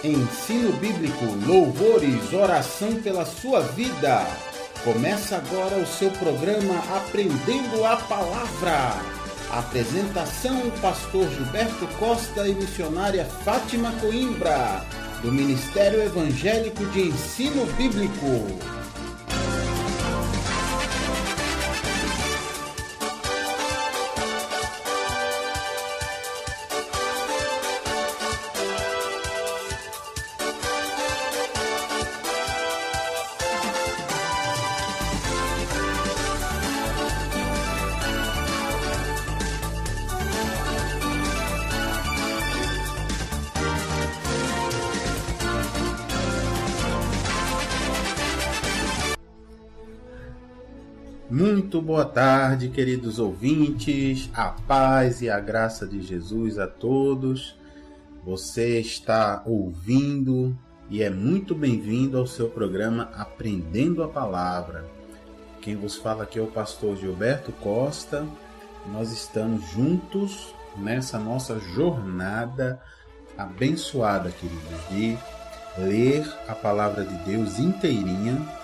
Ensino bíblico, louvores, oração pela sua vida. Começa agora o seu programa Aprendendo a Palavra. Apresentação, pastor Gilberto Costa e missionária Fátima Coimbra, do Ministério Evangélico de Ensino Bíblico. Muito boa tarde, queridos ouvintes, a paz e a graça de Jesus a todos. Você está ouvindo e é muito bem-vindo ao seu programa Aprendendo a Palavra. Quem vos fala aqui é o pastor Gilberto Costa. Nós estamos juntos nessa nossa jornada abençoada, queridos, de ler a Palavra de Deus inteirinha.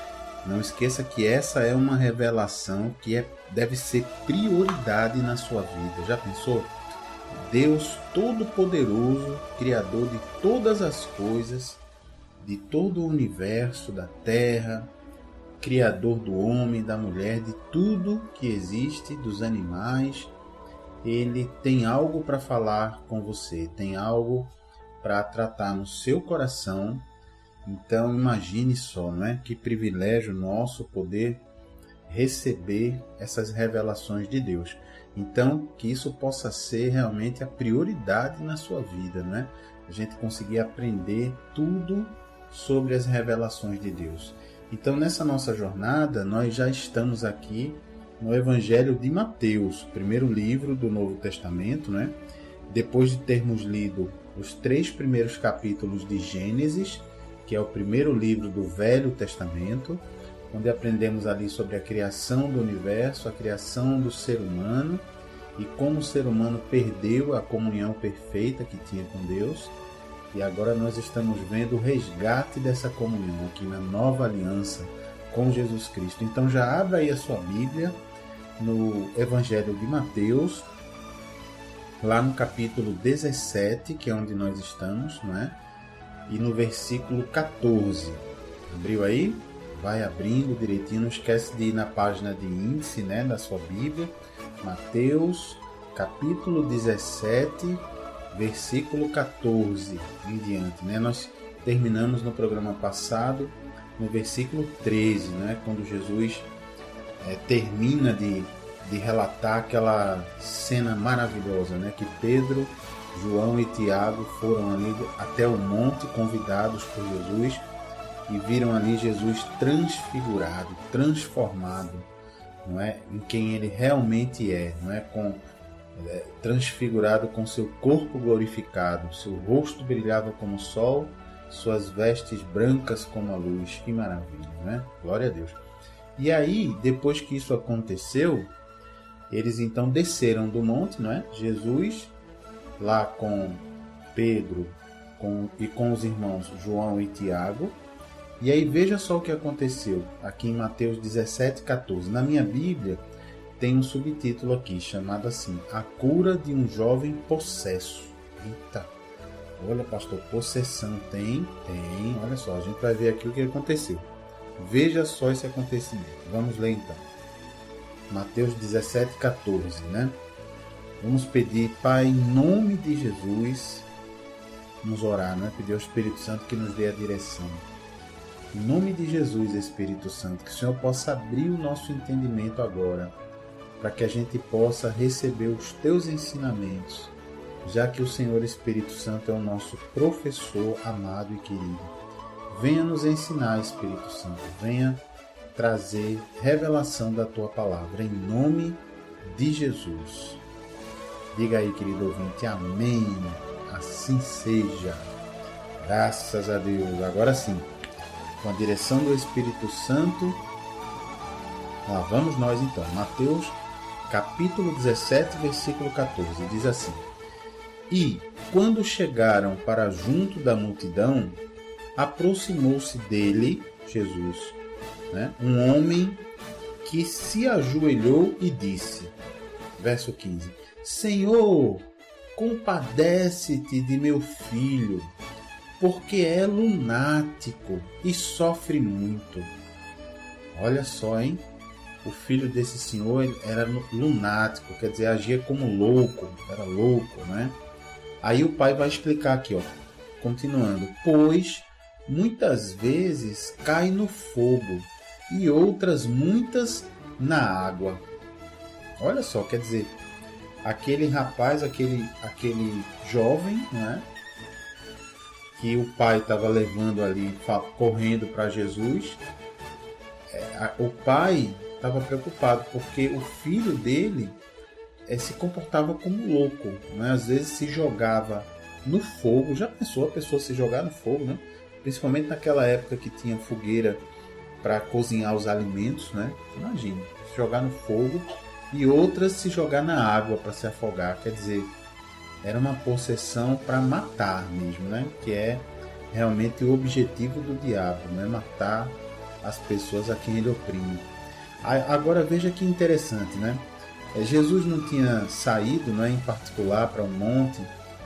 Não esqueça que essa é uma revelação que deve ser prioridade na sua vida. Já pensou? Deus Todo-Poderoso, Criador de todas as coisas, de todo o universo, da terra, Criador do homem, da mulher, de tudo que existe, dos animais. Ele tem algo para falar com você, tem algo para tratar no seu coração. Então imagine só, não é? Que privilégio nosso poder receber essas revelações de Deus. Então que isso possa ser realmente a prioridade na sua vida, não é? A gente conseguir aprender tudo sobre as revelações de Deus. Então nessa nossa jornada nós já estamos aqui no Evangelho de Mateus, primeiro livro do Novo Testamento, não é? Depois de termos lido os 3 primeiros capítulos de Gênesis, que é o primeiro livro do Velho Testamento, onde aprendemos ali sobre a criação do universo, a criação do ser humano e como o ser humano perdeu a comunhão perfeita que tinha com Deus. E agora nós estamos vendo o resgate dessa comunhão aqui na nova aliança com Jesus Cristo. Então já abra aí a sua Bíblia no Evangelho de Mateus, lá no capítulo 17, que é onde nós estamos, não é? E no versículo 14. Abriu aí? Vai abrindo direitinho. Não esquece de ir na página de índice, né, da sua Bíblia. Mateus, capítulo 17, versículo 14 em diante, né? Nós terminamos no programa passado no versículo 13, né, quando Jesus termina de relatar aquela cena maravilhosa, né, que Pedro, João e Tiago foram ali até o monte convidados por Jesus e viram ali Jesus transfigurado, transformado, não é, em quem ele realmente é, não é, transfigurado com seu corpo glorificado, seu rosto brilhava como o sol, suas vestes brancas como a luz. Que maravilha, né? Glória a Deus. E aí, depois que isso aconteceu, eles então desceram do monte, não é? Jesus lá com Pedro e com os irmãos João e Tiago. E aí veja só o que aconteceu aqui em Mateus 17:14. Na minha Bíblia tem um subtítulo aqui chamado assim: A cura de um jovem possesso. Eita, olha, pastor, possessão tem, olha só, a gente vai ver aqui o que aconteceu. Veja só esse acontecimento. Vamos ler então. Mateus 17:14, né? Vamos pedir, Pai, em nome de Jesus, vamos orar, né? Pedir ao Espírito Santo que nos dê a direção. Em nome de Jesus, Espírito Santo, que o Senhor possa abrir o nosso entendimento agora, para que a gente possa receber os Teus ensinamentos, já que o Senhor Espírito Santo é o nosso professor amado e querido. Venha nos ensinar, Espírito Santo, venha trazer revelação da Tua Palavra, em nome de Jesus. Diga aí, querido ouvinte, amém, assim seja, graças a Deus. Agora sim, com a direção do Espírito Santo, lá vamos nós então. Mateus capítulo 17, versículo 14, diz assim: E, quando chegaram para junto da multidão, aproximou-se dele, Jesus, né, um homem que se ajoelhou e disse, verso 15, Senhor, compadece-te de meu filho, porque é lunático e sofre muito. Olha só, hein? O filho desse senhor era lunático, quer dizer, agia como louco, era louco, né? Aí o pai vai explicar aqui, ó, continuando, pois muitas vezes cai no fogo e outras muitas na água. Olha só, quer dizer, aquele rapaz, aquele jovem, né, que o pai estava levando ali, correndo para Jesus, o pai estava preocupado porque o filho dele se comportava como louco, né? Às vezes se jogava no fogo. Já pensou a pessoa se jogar no fogo, né? Principalmente naquela época que tinha fogueira para cozinhar os alimentos, né? Imagina, se jogar no fogo, e outras se jogar na água para se afogar. Quer dizer, era uma possessão para matar mesmo, né? Que é realmente o objetivo do diabo, né? Matar as pessoas a quem ele oprime. Agora veja que interessante, né? Jesus não tinha saído, né, em particular para um monte,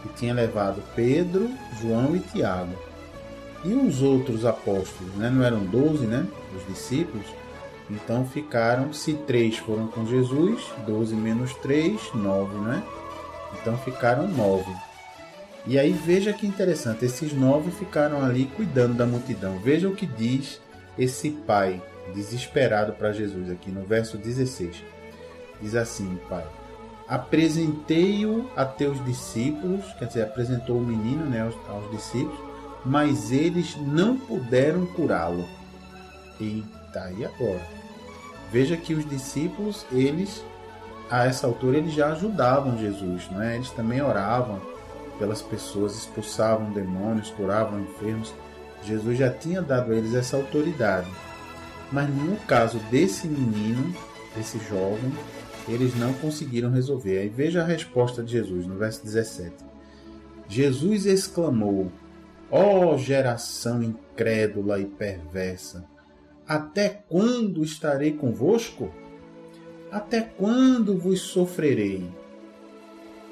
e tinha levado Pedro, João e Tiago. E os outros apóstolos, né? Não eram 12, né? Os discípulos. Então ficaram, se 3 foram com Jesus, 12 menos 3, 9, né? Então ficaram 9. E aí veja que interessante, esses 9 ficaram ali cuidando da multidão. Veja o que diz esse pai desesperado para Jesus aqui no verso 16. Diz assim, pai, apresentei-o a teus discípulos, quer dizer, apresentou o menino, né, aos discípulos, mas eles não puderam curá-lo. Eita, e agora? Veja que os discípulos, eles, a essa altura, eles já ajudavam Jesus, né? Eles também oravam pelas pessoas, expulsavam demônios, curavam enfermos. Jesus já tinha dado a eles essa autoridade. Mas no caso desse menino, desse jovem, eles não conseguiram resolver. Aí veja a resposta de Jesus, no verso 17. Jesus exclamou, ó geração incrédula e perversa, até quando estarei convosco? Até quando vos sofrerei?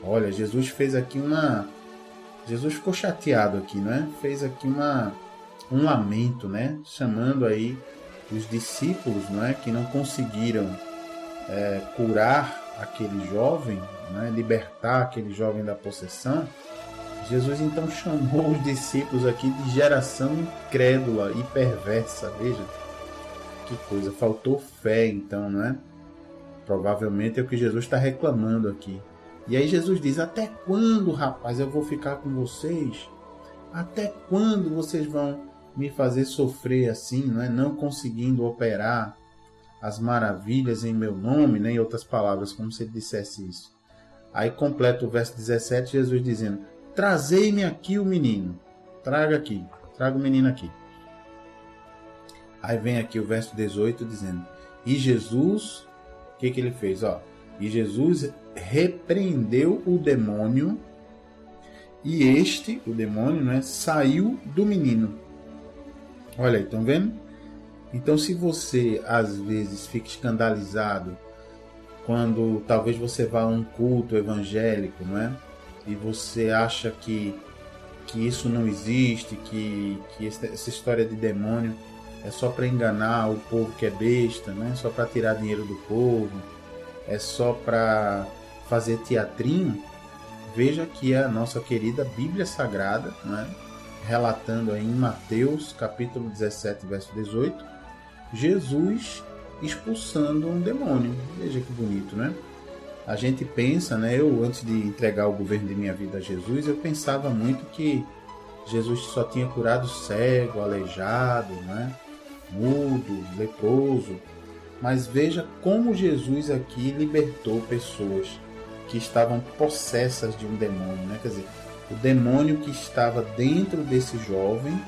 Olha, Jesus fez aqui Jesus ficou chateado aqui, né? Fez aqui um lamento, né? Chamando aí os discípulos, não é? Que não conseguiram curar aquele jovem, né? Libertar aquele jovem da possessão. Jesus então chamou os discípulos aqui de geração incrédula e perversa. Veja que coisa, faltou fé então, não é? Provavelmente é o que Jesus está reclamando aqui. E aí Jesus diz, até quando, rapaz, eu vou ficar com vocês? Até quando vocês vão me fazer sofrer assim, não é? Não conseguindo operar as maravilhas em meu nome, né? Em outras palavras, como se ele dissesse isso. Aí completa o verso 17, Jesus dizendo, trazei-me aqui o menino. Traga o menino aqui. Aí vem aqui o verso 18 dizendo, e Jesus, o que ele fez? E Jesus repreendeu o demônio, e este, o demônio, né, saiu do menino. Olha aí, estão vendo? Então, se você às vezes fica escandalizado quando talvez você vá a um culto evangélico, não é? E você acha que isso não existe, que essa história de demônio é só para enganar o povo que é besta, né? Só para tirar dinheiro do povo, é só para fazer teatrinho. Veja aqui a nossa querida Bíblia Sagrada, né? Relatando aí em Mateus capítulo 17, verso 18, Jesus expulsando um demônio. Veja que bonito, né? A gente pensa, né? Eu, antes de entregar o governo de minha vida a Jesus, eu pensava muito que Jesus só tinha curado cego, aleijado, né? Mudo, leproso. Mas veja como Jesus aqui libertou pessoas que estavam possessas de um demônio, né? Quer dizer, o demônio que estava dentro desse jovem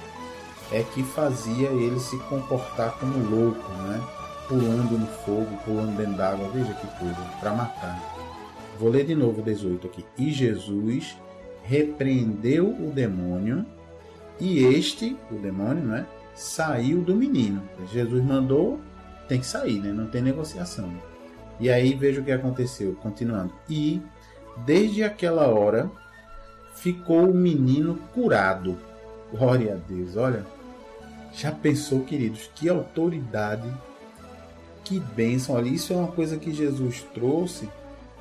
é que fazia ele se comportar como louco, né? Pulando no fogo, pulando dentro d'água. Veja que coisa, para matar. Vou ler de novo o 18 aqui. E Jesus repreendeu o demônio e este, o demônio, né, saiu do menino. Jesus mandou, tem que sair, né? Não tem negociação. E aí veja o que aconteceu, continuando. E desde aquela hora ficou o menino curado. Glória a Deus. Olha, já pensou, queridos, que autoridade, que bênção. Olha, isso é uma coisa que Jesus trouxe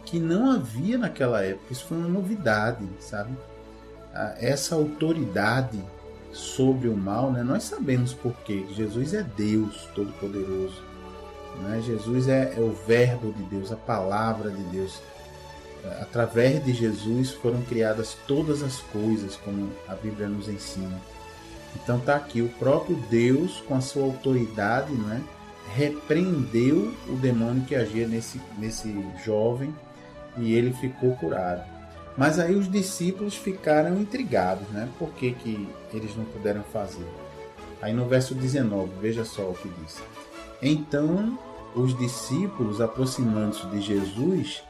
que não havia naquela época. Isso foi uma novidade, sabe? Essa autoridade sobre o mal, né? Nós sabemos por quê. Jesus é Deus Todo-Poderoso, né? Jesus é o Verbo de Deus, a Palavra de Deus. Através de Jesus foram criadas todas as coisas, como a Bíblia nos ensina. Então está aqui, o próprio Deus, com a sua autoridade, né, repreendeu o demônio que agia nesse jovem e ele ficou curado. Mas aí os discípulos ficaram intrigados, né? Por que eles não puderam fazer? Aí no verso 19, veja só o que diz. Então os discípulos, aproximando-se de Jesus,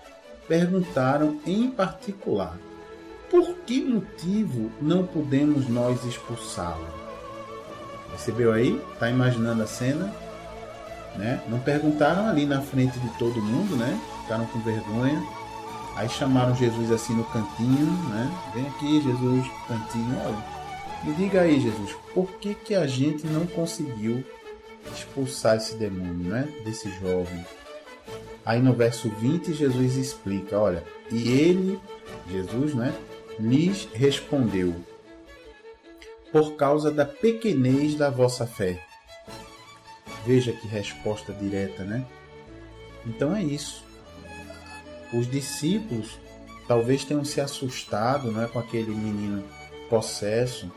perguntaram em particular: por que motivo não podemos nós expulsá-lo? Percebeu aí? Está imaginando a cena? Né? Não perguntaram ali na frente de todo mundo, né? Ficaram com vergonha. Aí chamaram Jesus assim no cantinho, né? Vem aqui, Jesus, cantinho. Olha, me diga aí, Jesus, por que a gente não conseguiu expulsar esse demônio, né? Desse jovem? Aí no verso 20, Jesus explica, olha, e ele, Jesus, né, lhes respondeu: por causa da pequenez da vossa fé. Veja que resposta direta, né? Então é isso. Os discípulos talvez tenham se assustado, né, com aquele menino possesso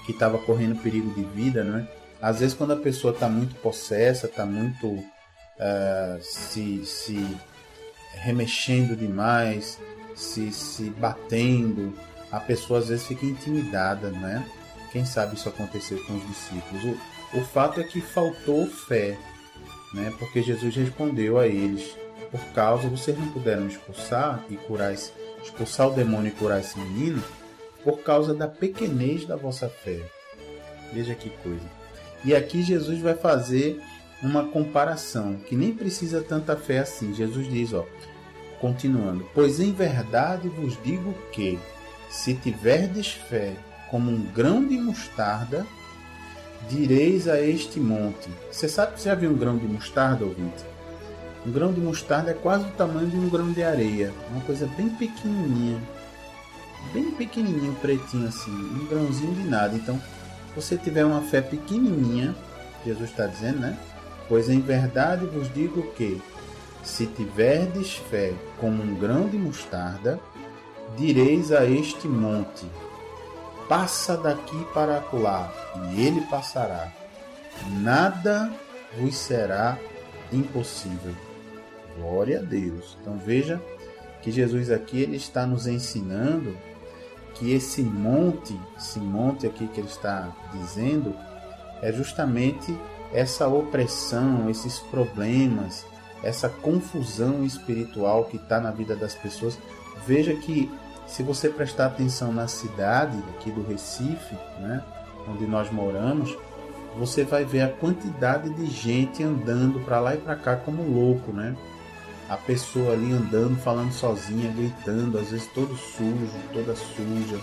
que estava correndo perigo de vida, né? Às vezes quando a pessoa está muito possessa, está muito se remexendo demais, se batendo, a pessoa às vezes fica intimidada, né? Quem sabe isso aconteceu com os discípulos. O fato é que faltou fé, né? Porque Jesus respondeu a eles: por causa, vocês não puderam expulsar o demônio e curar esse menino, por causa da pequenez da vossa fé. Veja que coisa. E aqui Jesus vai fazer uma comparação, que nem precisa tanta fé assim. Jesus diz, ó, continuando: pois em verdade vos digo que, se tiverdes fé como um grão de mostarda, direis a este monte. Você já viu um grão de mostarda, ouvinte? Um grão de mostarda é quase o tamanho de um grão de areia. Uma coisa bem pequenininha. Bem pequenininho, pretinho assim. Um grãozinho de nada. Então, se você tiver uma fé pequenininha, Jesus está dizendo, né? Pois em verdade vos digo que, se tiverdes fé como um grão de mostarda, direis a este monte: passa daqui para acolá, e ele passará. Nada vos será impossível. Glória a Deus. Então veja que Jesus aqui ele está nos ensinando que esse monte aqui que ele está dizendo, é justamente essa opressão, esses problemas, essa confusão espiritual que está na vida das pessoas. Veja que, se você prestar atenção na cidade aqui do Recife, né, onde nós moramos, você vai ver a quantidade de gente andando para lá e para cá como louco, né? A pessoa ali andando, falando sozinha, gritando, às vezes todo sujo, toda suja,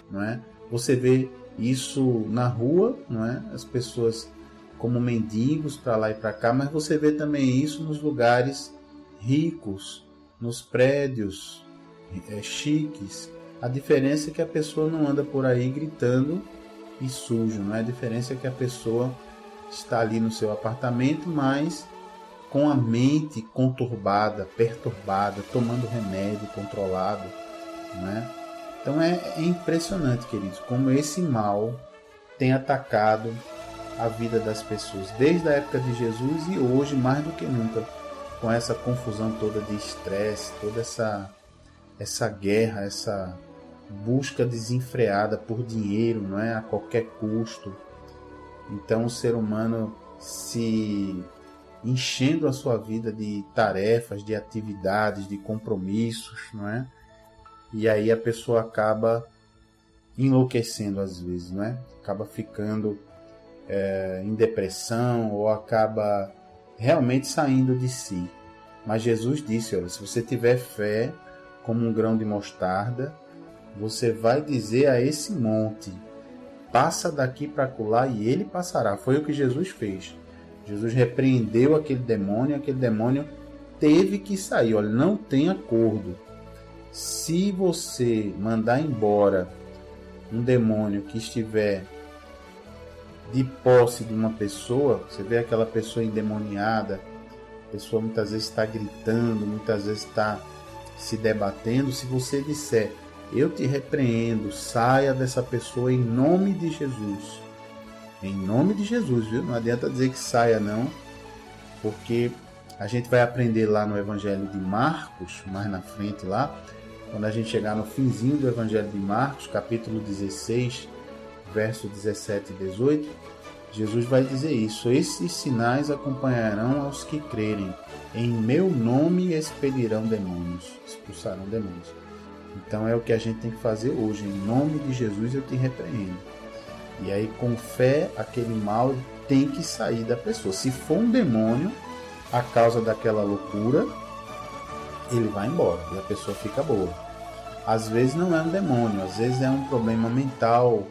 não é? Você vê isso na rua, não é? As pessoas como mendigos para lá e para cá, mas você vê também isso nos lugares ricos, nos prédios chiques. A diferença é que a pessoa não anda por aí gritando e sujo, não é? A diferença é que a pessoa está ali no seu apartamento, mas com a mente conturbada, perturbada, tomando remédio controlado, não é? Então é impressionante, queridos, como esse mal tem atacado a vida das pessoas desde a época de Jesus e hoje mais do que nunca, com essa confusão toda de estresse, toda essa guerra, essa busca desenfreada por dinheiro, não é, a qualquer custo. Então o ser humano se enchendo a sua vida de tarefas, de atividades, de compromissos, não é? e aí a pessoa acaba enlouquecendo às vezes, né? Acaba ficando em depressão ou acaba realmente saindo de si. Mas Jesus disse, olha, se você tiver fé como um grão de mostarda, você vai dizer a esse monte, passa daqui para acolá, e ele passará. Foi o que Jesus fez. Jesus repreendeu aquele demônio teve que sair. Olha, não tem acordo. Se você mandar embora um demônio que estiver de posse de uma pessoa, você vê aquela pessoa endemoniada, a pessoa muitas vezes está gritando, muitas vezes está se debatendo, se você disser, eu te repreendo, saia dessa pessoa em nome de Jesus. Em nome de Jesus, viu? Não adianta dizer que saia não, porque a gente vai aprender lá no Evangelho de Marcos, mais na frente lá, quando a gente chegar no finzinho do Evangelho de Marcos, capítulo 16, verso 17 e 18, Jesus vai dizer isso: esses sinais acompanharão aos que crerem, em meu nome expelirão demônios, expulsarão demônios. Então é o que a gente tem que fazer hoje, em nome de Jesus eu te repreendo. E aí com fé aquele mal tem que sair da pessoa. Se for um demônio, a causa daquela loucura, ele vai embora e a pessoa fica boa. Às vezes não é um demônio, às vezes é um problema mental,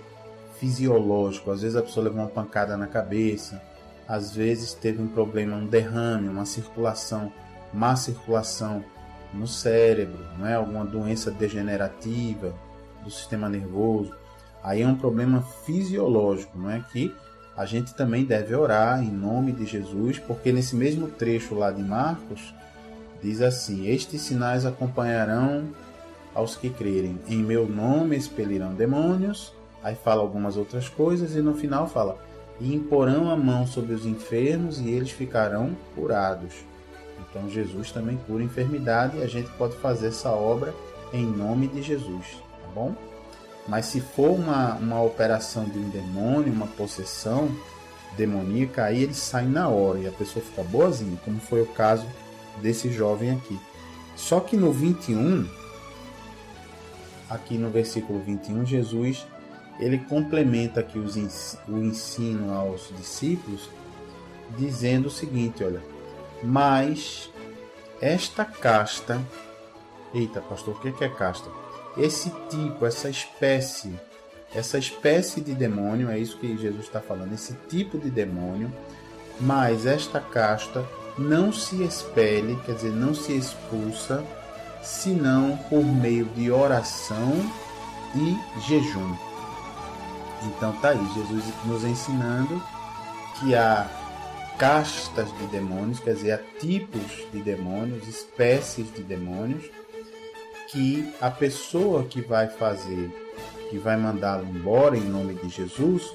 fisiológico. Às vezes a pessoa levou uma pancada na cabeça, às vezes teve um problema, um derrame, uma circulação, má circulação no cérebro, não é? Alguma doença degenerativa do sistema nervoso. Aí é um problema fisiológico, não é? Que a gente também deve orar em nome de Jesus, porque nesse mesmo trecho lá de Marcos, diz assim: estes sinais acompanharão aos que crerem, em meu nome expelirão demônios. Aí fala algumas outras coisas e no final fala, e imporão a mão sobre os enfermos e eles ficarão curados. Então Jesus também cura enfermidade e a gente pode fazer essa obra em nome de Jesus, tá bom? Mas se for uma operação de um demônio, uma possessão demoníaca, aí ele sai na hora e a pessoa fica boazinha, como foi o caso desse jovem aqui. Só que no 21, aqui no versículo 21, Jesus ele complementa aqui o ensino aos discípulos, dizendo o seguinte, olha, mas esta casta, eita pastor, o que é casta? Esse tipo, essa espécie de demônio, é isso que Jesus está falando, esse tipo de demônio, mas esta casta não se expele, quer dizer, não se expulsa, senão por meio de oração e jejum. Então tá aí, Jesus nos ensinando que há castas de demônios, quer dizer, há tipos de demônios, espécies de demônios, que a pessoa que vai fazer, que vai mandá-lo embora em nome de Jesus,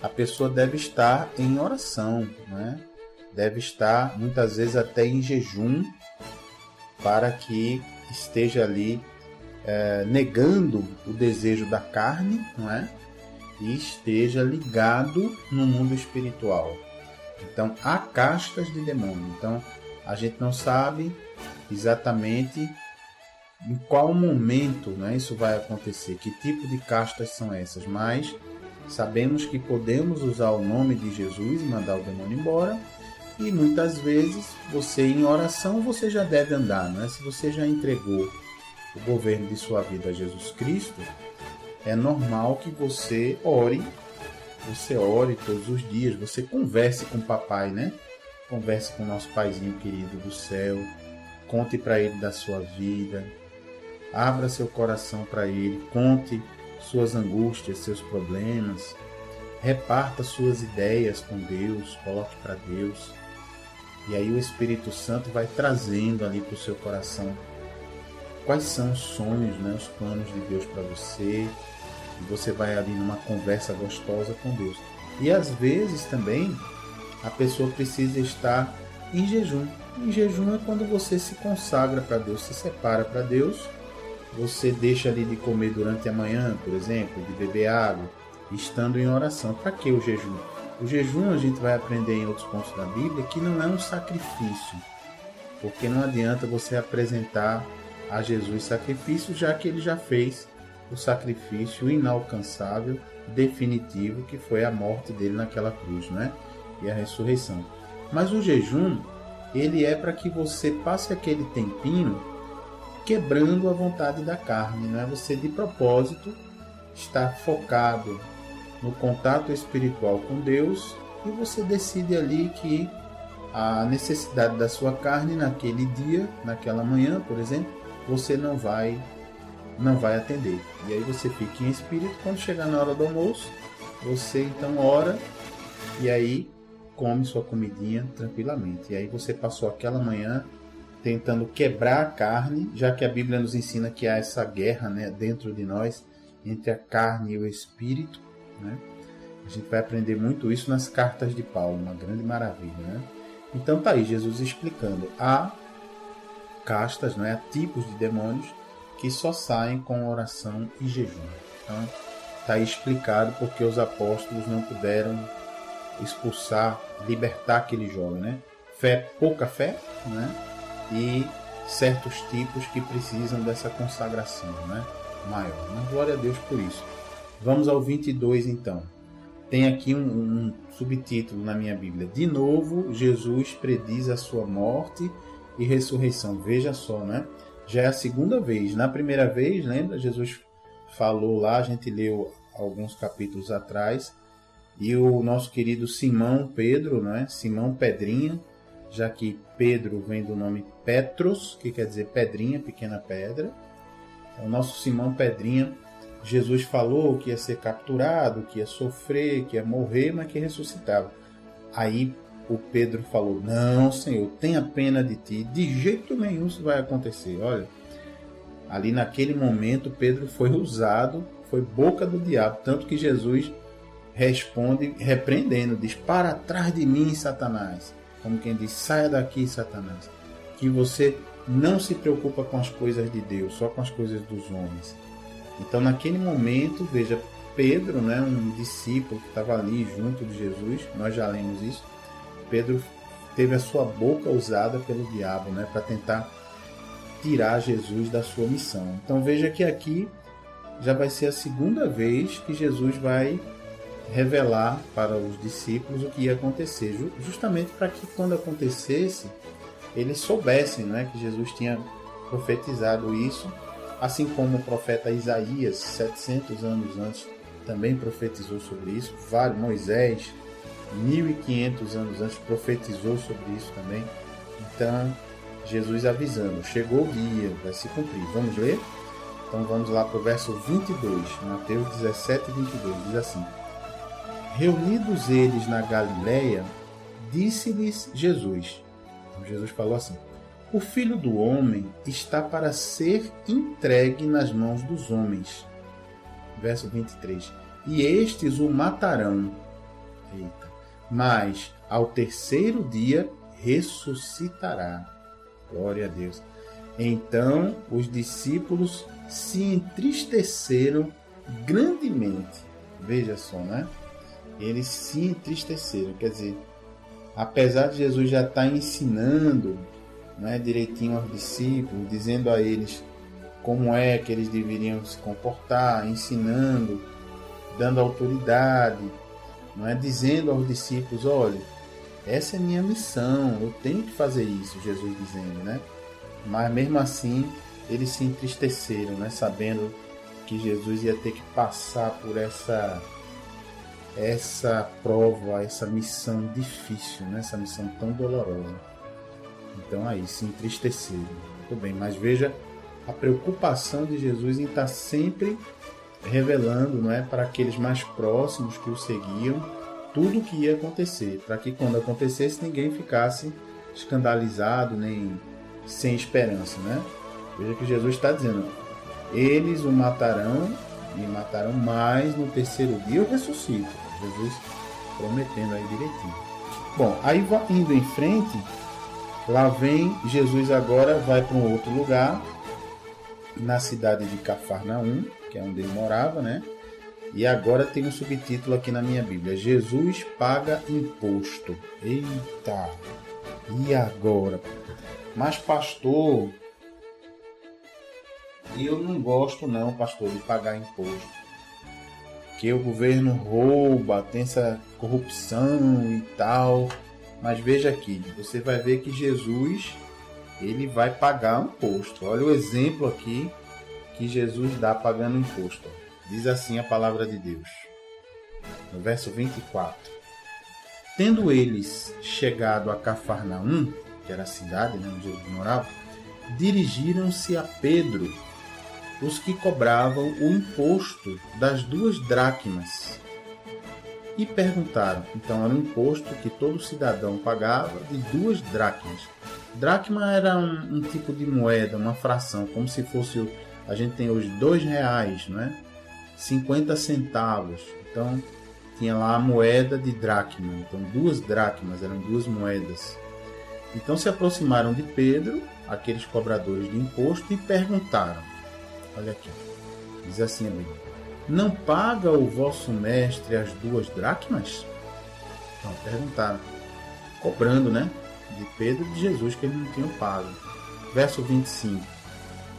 a pessoa deve estar em oração, né? Deve estar muitas vezes até em jejum, para que esteja ali negando o desejo da carne, não é? E esteja ligado no mundo espiritual. Então, há castas de demônio. Então, a gente não sabe exatamente em qual momento, né, isso vai acontecer, que tipo de castas são essas, mas sabemos que podemos usar o nome de Jesus e mandar o demônio embora, e muitas vezes você em oração você já deve andar, né? Se você já entregou o governo de sua vida a Jesus Cristo, é normal que você ore todos os dias, você converse com o papai, né? Converse com o nosso paizinho querido do céu, conte para ele da sua vida, abra seu coração para ele, conte suas angústias, seus problemas, reparta suas ideias com Deus, coloque para Deus, e aí o Espírito Santo vai trazendo ali para o seu coração quais são os sonhos, né? Os planos de Deus para você. E você vai ali numa conversa gostosa com Deus. E às vezes também a pessoa precisa estar em jejum. Em jejum é quando você se consagra para Deus, se separa para Deus. Você deixa ali de comer durante a manhã, por exemplo, de beber água, estando em oração. Para que o jejum? O jejum a gente vai aprender em outros pontos da Bíblia que não é um sacrifício. Porque não adianta você apresentar a Jesus sacrifício, já que ele já fez o sacrifício inalcançável, definitivo, que foi a morte dele naquela cruz, né? E a ressurreição. Mas o jejum, ele é para que você passe aquele tempinho quebrando a vontade da carne, não é? Você de propósito está focado no contato espiritual com Deus e você decide ali que a necessidade da sua carne naquele dia, naquela manhã, por exemplo, você não vai atender. E aí você fica em espírito, quando chegar na hora do almoço, você então ora e aí come sua comidinha tranquilamente. E aí você passou aquela manhã tentando quebrar a carne, já que a Bíblia nos ensina que há essa guerra, né, dentro de nós, entre a carne e o espírito, né? A gente vai aprender muito isso nas cartas de Paulo, uma grande maravilha, né? Então tá aí Jesus explicando. Há castas, né, há tipos de demônios que só saem com oração e jejum. Então tá aí explicado porque os apóstolos não puderam expulsar, libertar aquele jovem, né? Pouca fé, né? E certos tipos que precisam dessa consagração, né? Maior. Mas glória a Deus por isso. Vamos ao 22 então. Tem aqui um subtítulo na minha Bíblia. De novo, Jesus prediz a sua morte e ressurreição. Veja só, né? Já é a segunda vez. Na primeira vez, lembra? Jesus falou lá, a gente leu alguns capítulos atrás, e o nosso querido Simão Pedro, né? Simão Pedrinha, já que Pedro vem do nome Petros, que quer dizer pedrinha, pequena pedra. O nosso Simão Pedrinha, Jesus falou que ia ser capturado, que ia sofrer, que ia morrer, mas que ressuscitava. Aí o Pedro falou: não, Senhor, tenha pena de ti, de jeito nenhum isso vai acontecer. Olha, ali naquele momento Pedro foi usado, foi boca do diabo, tanto que Jesus responde repreendendo, diz: para trás de mim, Satanás. Como quem diz: saia daqui, Satanás, que você não se preocupa com as coisas de Deus, só com as coisas dos homens. Então naquele momento, veja, Pedro, né, um discípulo que estava ali junto de Jesus, nós já lemos isso, Pedro teve a sua boca usada pelo diabo, né, para tentar tirar Jesus da sua missão. Então veja que aqui já vai ser a segunda vez que Jesus vai revelar para os discípulos o que ia acontecer, justamente para que quando acontecesse eles soubessem, né, que Jesus tinha profetizado isso, assim como o profeta Isaías 700 anos antes também profetizou sobre isso. Moisés 1500 anos antes profetizou sobre isso também. Então Jesus avisando: chegou o dia, vai se cumprir. Vamos ler? Então vamos lá para o verso 22, Mateus 17, 22, diz assim: reunidos eles na Galileia, disse-lhes Jesus. Jesus falou assim: o Filho do Homem está para ser entregue nas mãos dos homens. Verso 23. E estes o matarão. Eita. Mas ao terceiro dia ressuscitará. Glória a Deus. Então os discípulos se entristeceram grandemente. Veja só, né? Eles se entristeceram. Quer dizer, apesar de Jesus já estar ensinando, né, direitinho aos discípulos, dizendo a eles como é que eles deveriam se comportar, ensinando, dando autoridade, não é, dizendo aos discípulos: olha, essa é minha missão, eu tenho que fazer isso, Jesus dizendo, né? Mas mesmo assim eles se entristeceram, né, sabendo que Jesus ia ter que passar por essa prova, essa missão difícil, né? Essa missão tão dolorosa. Então aí se entristeceram. Muito bem, mas veja a preocupação de Jesus em estar sempre revelando, não é, para aqueles mais próximos que o seguiam, tudo o que ia acontecer, para que quando acontecesse ninguém ficasse escandalizado nem sem esperança, né? Veja que Jesus está dizendo: eles o matarão e matarão, mas no terceiro dia eu ressuscito. Jesus prometendo aí direitinho. Bom, aí indo em frente, lá vem Jesus, agora vai para um outro lugar, na cidade de Cafarnaum, que é onde ele morava, né? E agora tem um subtítulo aqui na minha Bíblia: Jesus paga imposto. Eita! E agora? Mas pastor, eu não gosto não, pastor, de pagar imposto. Que o governo rouba, tem essa corrupção e tal. Mas veja aqui, você vai ver que Jesus, ele vai pagar um imposto. Olha o exemplo aqui que Jesus dá pagando imposto. Diz assim a palavra de Deus, no verso 24. Tendo eles chegado a Cafarnaum, que era a cidade, onde Jesus morava, dirigiram-se a Pedro, os que cobravam o imposto das 2 dracmas, e perguntaram. Então era um imposto que todo cidadão pagava de 2 dracmas. Dracma era um tipo de moeda, uma fração, como se fosse, a gente tem hoje R$2, não é? 50 centavos. Então tinha lá a moeda de dracma. Então 2 dracmas eram 2 moedas. Então se aproximaram de Pedro, aqueles cobradores de imposto, e perguntaram. Olha aqui, diz assim a Bíblia: não paga o vosso mestre as 2 dracmas? Então perguntaram, cobrando, né? De Pedro e de Jesus, que eles não tinham pago. Verso 25.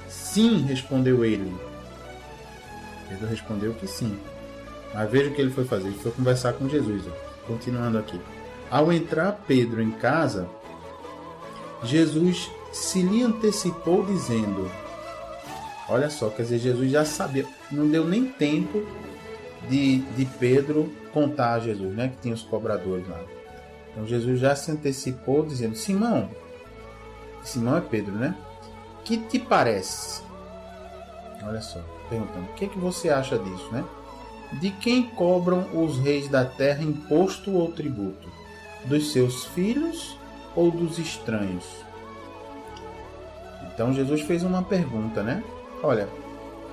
Sim, respondeu ele. Pedro respondeu que sim. Mas veja o que ele foi fazer. Ele foi conversar com Jesus. Continuando aqui. Ao entrar Pedro em casa, Jesus se lhe antecipou dizendo... Olha só, quer dizer, Jesus já sabia. Não deu nem tempo de Pedro contar a Jesus, né? Que tinha os cobradores lá. Então Jesus já se antecipou dizendo: Simão é Pedro, né? Que te parece? Olha só, perguntando: o que você acha disso, né? De quem cobram os reis da terra imposto ou tributo? Dos seus filhos ou dos estranhos? Então Jesus fez uma pergunta, né? Olha,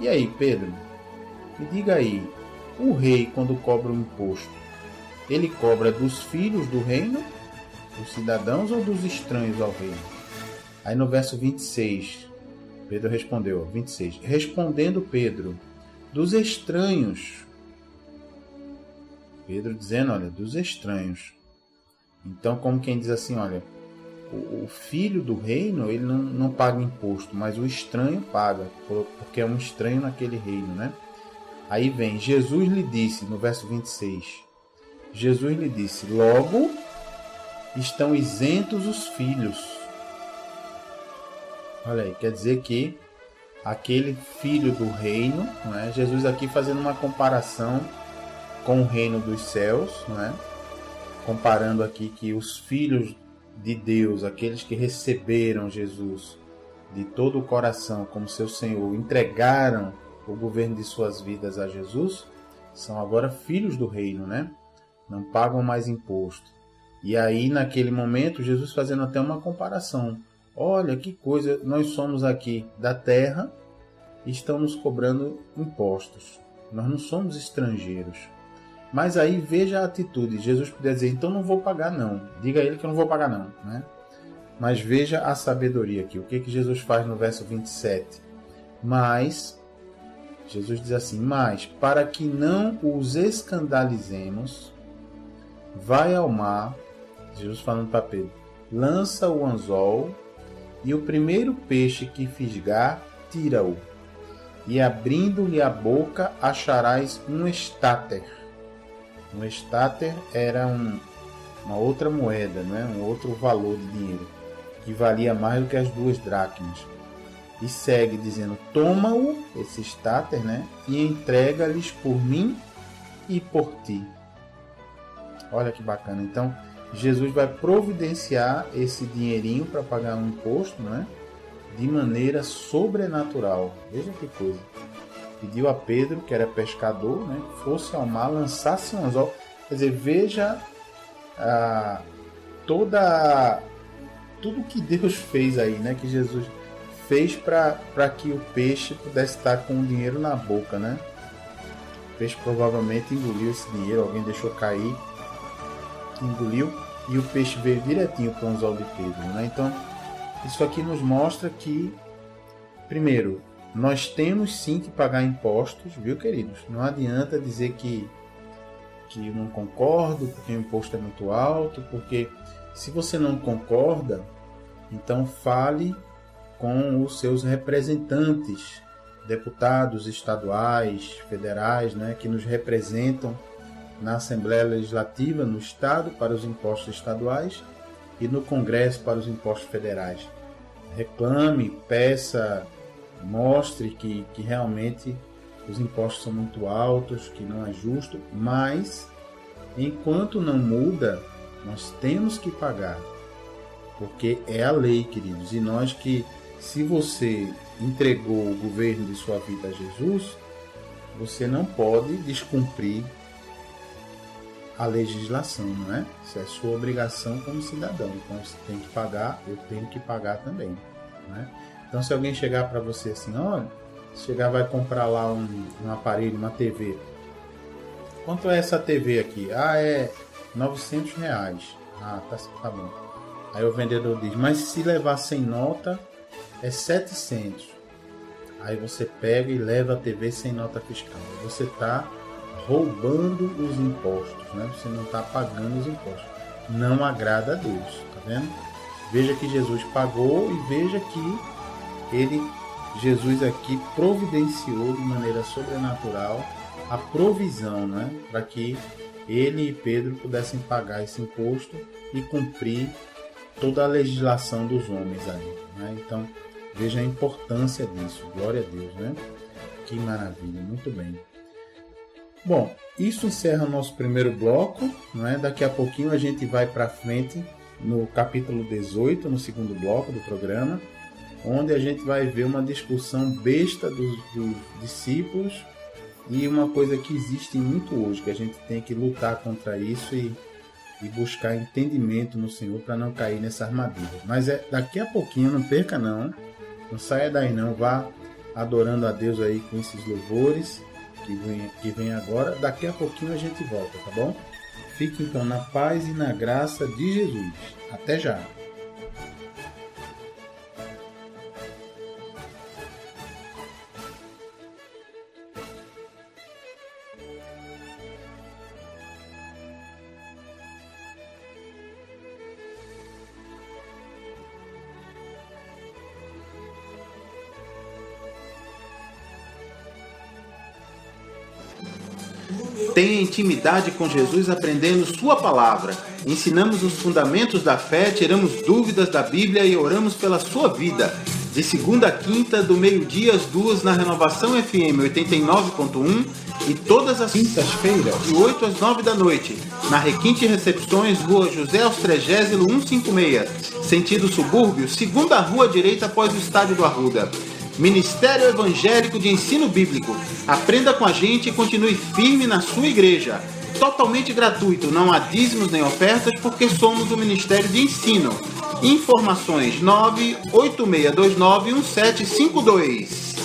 e aí, Pedro? Me diga aí, o rei, quando cobra um imposto, ele cobra dos filhos do reino, dos cidadãos, ou dos estranhos ao reino? Aí no verso 26, Pedro respondeu, 26, respondendo Pedro, dos estranhos. Pedro dizendo, olha, dos estranhos. Então, como quem diz assim, olha, o filho do reino, ele não paga imposto, mas o estranho paga, porque é um estranho naquele reino, né? Aí vem, Jesus lhe disse, no verso 26, Jesus lhe disse, logo estão isentos os filhos. Olha aí, quer dizer que aquele filho do reino, não é? Jesus aqui fazendo uma comparação com o reino dos céus, não é? Comparando aqui que os filhos de Deus, aqueles que receberam Jesus de todo o coração como seu Senhor, entregaram o governo de suas vidas a Jesus, são agora filhos do reino, né? Não pagam mais imposto. E aí, naquele momento, Jesus fazendo até uma comparação. Olha que coisa, nós somos aqui da terra e estão nos cobrando impostos. Nós não somos estrangeiros. Mas aí veja a atitude. Jesus podia dizer, então não vou pagar não. Diga a ele que eu não vou pagar não, né? Mas veja a sabedoria aqui. O que Jesus faz no verso 27? Mas, Jesus diz assim, mas para que não os escandalizemos, vai ao mar, Jesus falando para Pedro, lança o anzol e o primeiro peixe que fisgar, tira-o. E abrindo-lhe a boca, acharás um estáter. Um estáter era uma outra moeda, né? Um outro valor de dinheiro, que valia mais do que as 2 dracmas. E segue dizendo, toma-o, esse estáter, né? E entrega-lhes por mim e por ti. Olha que bacana. Então, Jesus vai providenciar esse dinheirinho para pagar um imposto, né? De maneira sobrenatural. Veja que coisa. Pediu a Pedro, que era pescador, né, fosse ao mar, lançasse um anzol. Quer dizer, veja tudo que Deus fez aí, né, que Jesus fez para que o peixe pudesse estar com o dinheiro na boca, né? O peixe provavelmente engoliu esse dinheiro, alguém deixou cair, engoliu, e o peixe veio direitinho para o anzol de Pedro, né? Então, isso aqui nos mostra que, primeiro, nós temos sim que pagar impostos, viu, queridos? Não adianta dizer que eu não concordo, porque o imposto é muito alto, porque se você não concorda, então fale com os seus representantes deputados estaduais, federais, né, que nos representam na Assembleia Legislativa, no Estado, para os impostos estaduais e no Congresso para os impostos federais. Reclame, peça, mostre que realmente os impostos são muito altos, que não é justo, mas enquanto não muda, nós temos que pagar, porque é a lei, queridos, e nós que, se você entregou o governo de sua vida a Jesus, você não pode descumprir a legislação, não é? Isso é sua obrigação como cidadão. Então você tem que pagar, eu tenho que pagar também, não é? Então se alguém chegar para você assim, olha, chegar vai comprar lá um aparelho, uma TV. Quanto é essa TV aqui? Ah, é R$900. Ah, tá bom. Aí o vendedor diz, mas se levar sem nota é 700. Aí você pega e leva a TV sem nota fiscal. Você está roubando os impostos, né? Você não está pagando os impostos. Não agrada a Deus, tá vendo? Veja que Jesus pagou e veja que Jesus aqui providenciou de maneira sobrenatural a provisão, né? Para que ele e Pedro pudessem pagar esse imposto e cumprir toda a legislação dos homens ali, né? Então, veja a importância disso. Glória a Deus, né? Que maravilha, muito bem. Bom, isso encerra o nosso primeiro bloco, não é? Daqui a pouquinho a gente vai para frente no capítulo 18, no segundo bloco do programa, onde a gente vai ver uma discussão besta dos discípulos e uma coisa que existe muito hoje, que a gente tem que lutar contra isso e buscar entendimento no Senhor para não cair nessa armadilha. Mas daqui a pouquinho, não perca não saia daí não, vá adorando a Deus aí com esses louvores que vem agora. Daqui a pouquinho a gente volta, tá bom? Fique então na paz e na graça de Jesus. Até já! Tenha intimidade com Jesus aprendendo sua palavra. Ensinamos os fundamentos da fé, tiramos dúvidas da Bíblia e oramos pela sua vida. De segunda a quinta, do meio-dia às 2 na Renovação FM 89.1 e todas as quintas-feiras, de 8 às 9 da noite, na Requinte Recepções, Rua José Austrégésilo 156, sentido subúrbio, segunda rua direita após o estádio do Arruda. Ministério Evangélico de Ensino Bíblico. Aprenda com a gente e continue firme na sua igreja. Totalmente gratuito, não há dízimos nem ofertas, porque somos um ministério de ensino. Informações 986291752.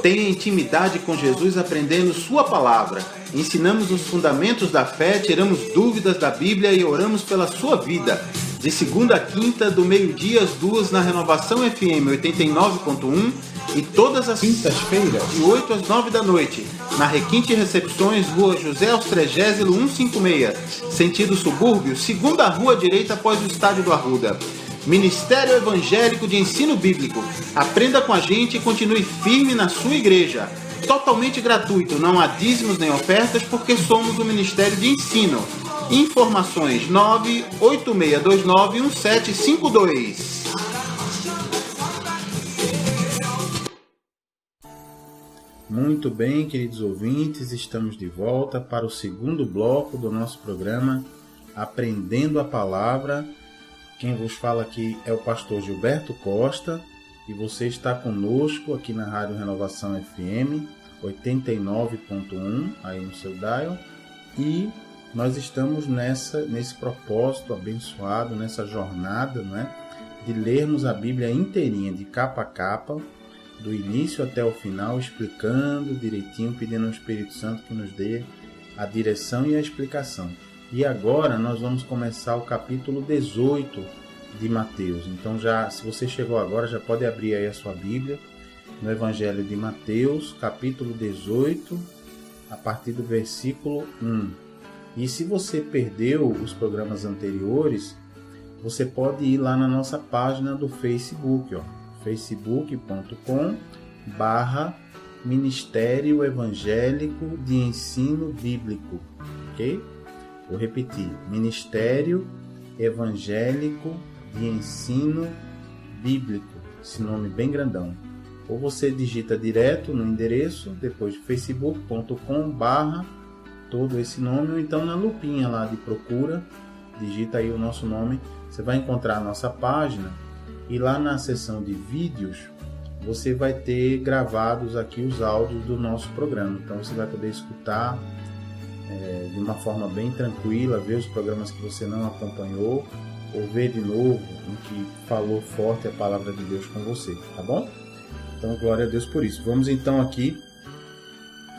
Tenha intimidade com Jesus aprendendo sua palavra. Ensinamos os fundamentos da fé, tiramos dúvidas da Bíblia e oramos pela sua vida. De segunda a quinta, do meio-dia às 2 na Renovação FM 89.1 e todas as quintas-feiras, de 8 às 9 da noite, na Requinte Recepções, Rua José Austrégésilo 156, sentido subúrbio, segunda rua direita após o estádio do Arruda. Ministério Evangélico de Ensino Bíblico. Aprenda com a gente e continue firme na sua igreja. Totalmente gratuito, não há dízimos nem ofertas, porque somos um ministério de ensino. Informações 986291752. Muito bem, queridos ouvintes, estamos de volta para o segundo bloco do nosso programa Aprendendo a Palavra. Quem vos fala aqui é o pastor Gilberto Costa e você está conosco aqui na Rádio Renovação FM 89.1, aí no seu dial, e nós estamos nesse propósito abençoado, nessa jornada, né, de lermos a Bíblia inteirinha, de capa a capa, do início até o final, explicando direitinho, pedindo ao Espírito Santo que nos dê a direção e a explicação. E agora nós vamos começar o capítulo 18 de Mateus. Então, se você chegou agora, já pode abrir aí a sua Bíblia no Evangelho de Mateus, capítulo 18, a partir do versículo 1. E se você perdeu os programas anteriores, você pode ir lá na nossa página do Facebook, facebook.com/Ministério Evangélico de Ensino Bíblico, ok? Vou repetir, Ministério Evangélico de Ensino Bíblico, esse nome bem grandão. Ou você digita direto no endereço, depois facebook.com/ todo esse nome, ou então na lupinha lá de procura, digita aí o nosso nome, você vai encontrar a nossa página, e lá na seção de vídeos, você vai ter gravados aqui os áudios do nosso programa. Então você vai poder escutar de uma forma bem tranquila, ver os programas que você não acompanhou, ou ver de novo em que falou forte a palavra de Deus com você, tá bom? Então, glória a Deus por isso. Vamos então aqui,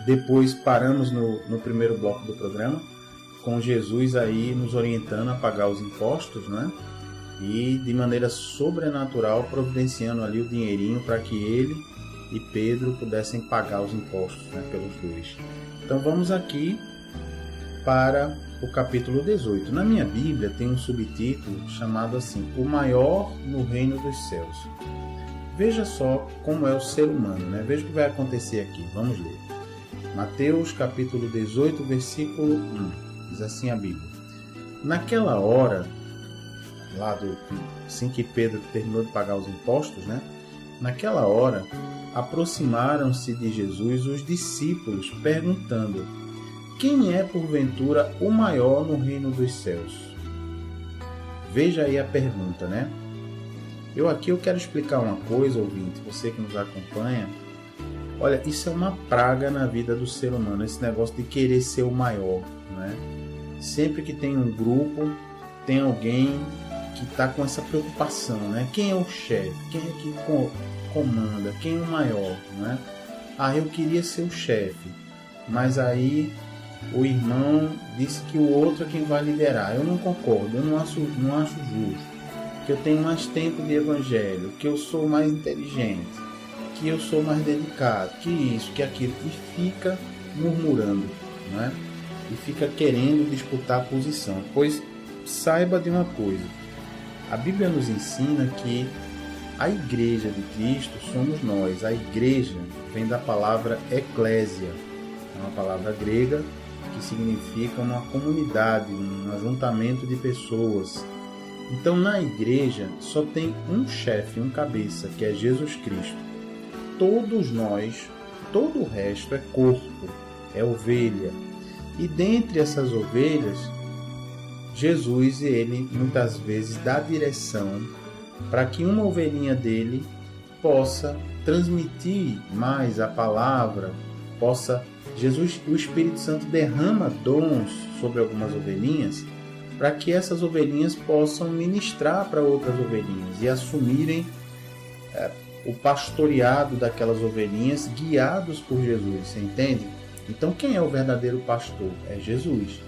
depois paramos no primeiro bloco do programa, com Jesus aí nos orientando a pagar os impostos, né? E de maneira sobrenatural providenciando ali o dinheirinho para que ele e Pedro pudessem pagar os impostos, né, pelos dois. Então vamos aqui para o capítulo 18. Na minha Bíblia tem um subtítulo chamado assim, O Maior no Reino dos Céus. Veja só como é o ser humano, né? Veja o que vai acontecer aqui. Vamos ler. Mateus capítulo 18, versículo 1. Diz assim a Bíblia. Naquela hora, assim que Pedro terminou de pagar os impostos, né? Naquela hora, aproximaram-se de Jesus os discípulos, perguntando: quem é, porventura, o maior no reino dos céus? Veja aí a pergunta, né? Eu quero explicar uma coisa, ouvinte, você que nos acompanha. Olha, isso é uma praga na vida do ser humano, esse negócio de querer ser o maior, né? Sempre que tem um grupo, tem alguém que está com essa preocupação, né? Quem é o chefe? Quem é que comanda? Quem é o maior, né? Ah, eu queria ser o chefe, mas aí o irmão disse que o outro é quem vai liderar. Eu não concordo, eu não acho justo. Que eu tenho mais tempo de evangelho, que eu sou mais inteligente, que eu sou mais dedicado, que isso, que aquilo, e fica murmurando, né? E fica querendo disputar a posição. Pois saiba de uma coisa, a Bíblia nos ensina que a igreja de Cristo somos nós. A igreja vem da palavra eclésia, é uma palavra grega que significa uma comunidade, um ajuntamento de pessoas. Então, na igreja, só tem um chefe, um cabeça, que é Jesus Cristo. Todos nós, todo o resto é corpo, é ovelha. E dentre essas ovelhas, Jesus, ele muitas vezes dá direção para que uma ovelhinha dele possa transmitir mais a palavra, Jesus, o Espírito Santo derrama dons sobre algumas ovelhinhas, para que essas ovelhinhas possam ministrar para outras ovelhinhas e assumirem o pastoreado daquelas ovelhinhas guiados por Jesus, você entende? Então quem é o verdadeiro pastor? É Jesus.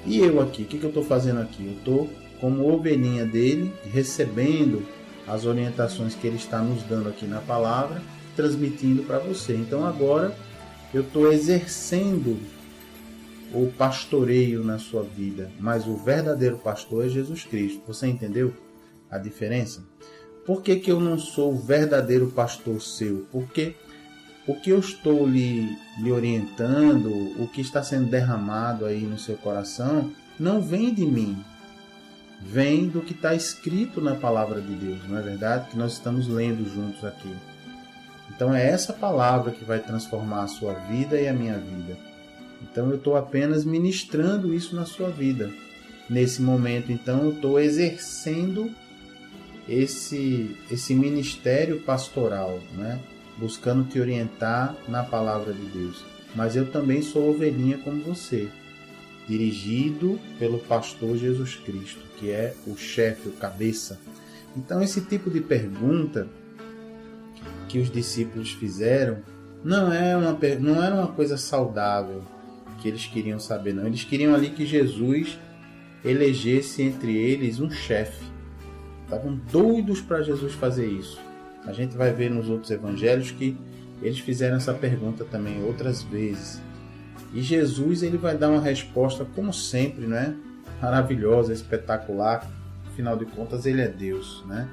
E eu aqui, o que eu estou fazendo aqui? Eu estou como ovelhinha dele, recebendo as orientações que ele está nos dando aqui na palavra, transmitindo para você. Então agora eu estou exercendo o pastoreio na sua vida, mas o verdadeiro pastor é Jesus Cristo. Você entendeu a diferença? Por que eu não sou o verdadeiro pastor seu? Porque o que eu estou lhe orientando, o que está sendo derramado aí no seu coração, não vem de mim. Vem do que está escrito na palavra de Deus, não é verdade? Que nós estamos lendo juntos aqui. Então é essa palavra que vai transformar a sua vida e a minha vida. Então eu estou apenas ministrando isso na sua vida. Nesse momento, então, eu estou exercendo esse ministério pastoral, né? Buscando te orientar na palavra de Deus. Mas eu também sou ovelhinha como você, dirigido pelo pastor Jesus Cristo, que é o chefe, o cabeça. Então esse tipo de pergunta que os discípulos fizeram não era uma coisa saudável que eles queriam saber, não. Eles queriam ali que Jesus elegesse entre eles um chefe. Estavam doidos para Jesus fazer isso. A gente vai ver nos outros evangelhos que eles fizeram essa pergunta também outras vezes. E Jesus, ele vai dar uma resposta, como sempre, né? Maravilhosa, espetacular, afinal de contas ele é Deus, né?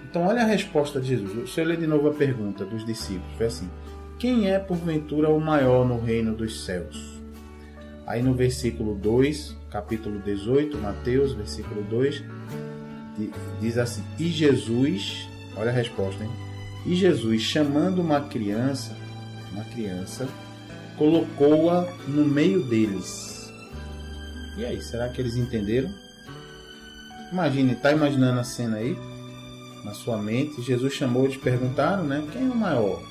Então olha a resposta de Jesus. Deixa eu ler de novo a pergunta dos discípulos. Foi assim: quem é porventura o maior no reino dos céus? Aí no versículo 2, capítulo 18, Mateus, versículo 2, diz assim: e Jesus, olha a resposta, hein? E Jesus, chamando uma criança, colocou-a no meio deles. E aí, será que eles entenderam? Está imaginando a cena aí? Na sua mente, Jesus chamou, eles perguntaram, né? Quem é o maior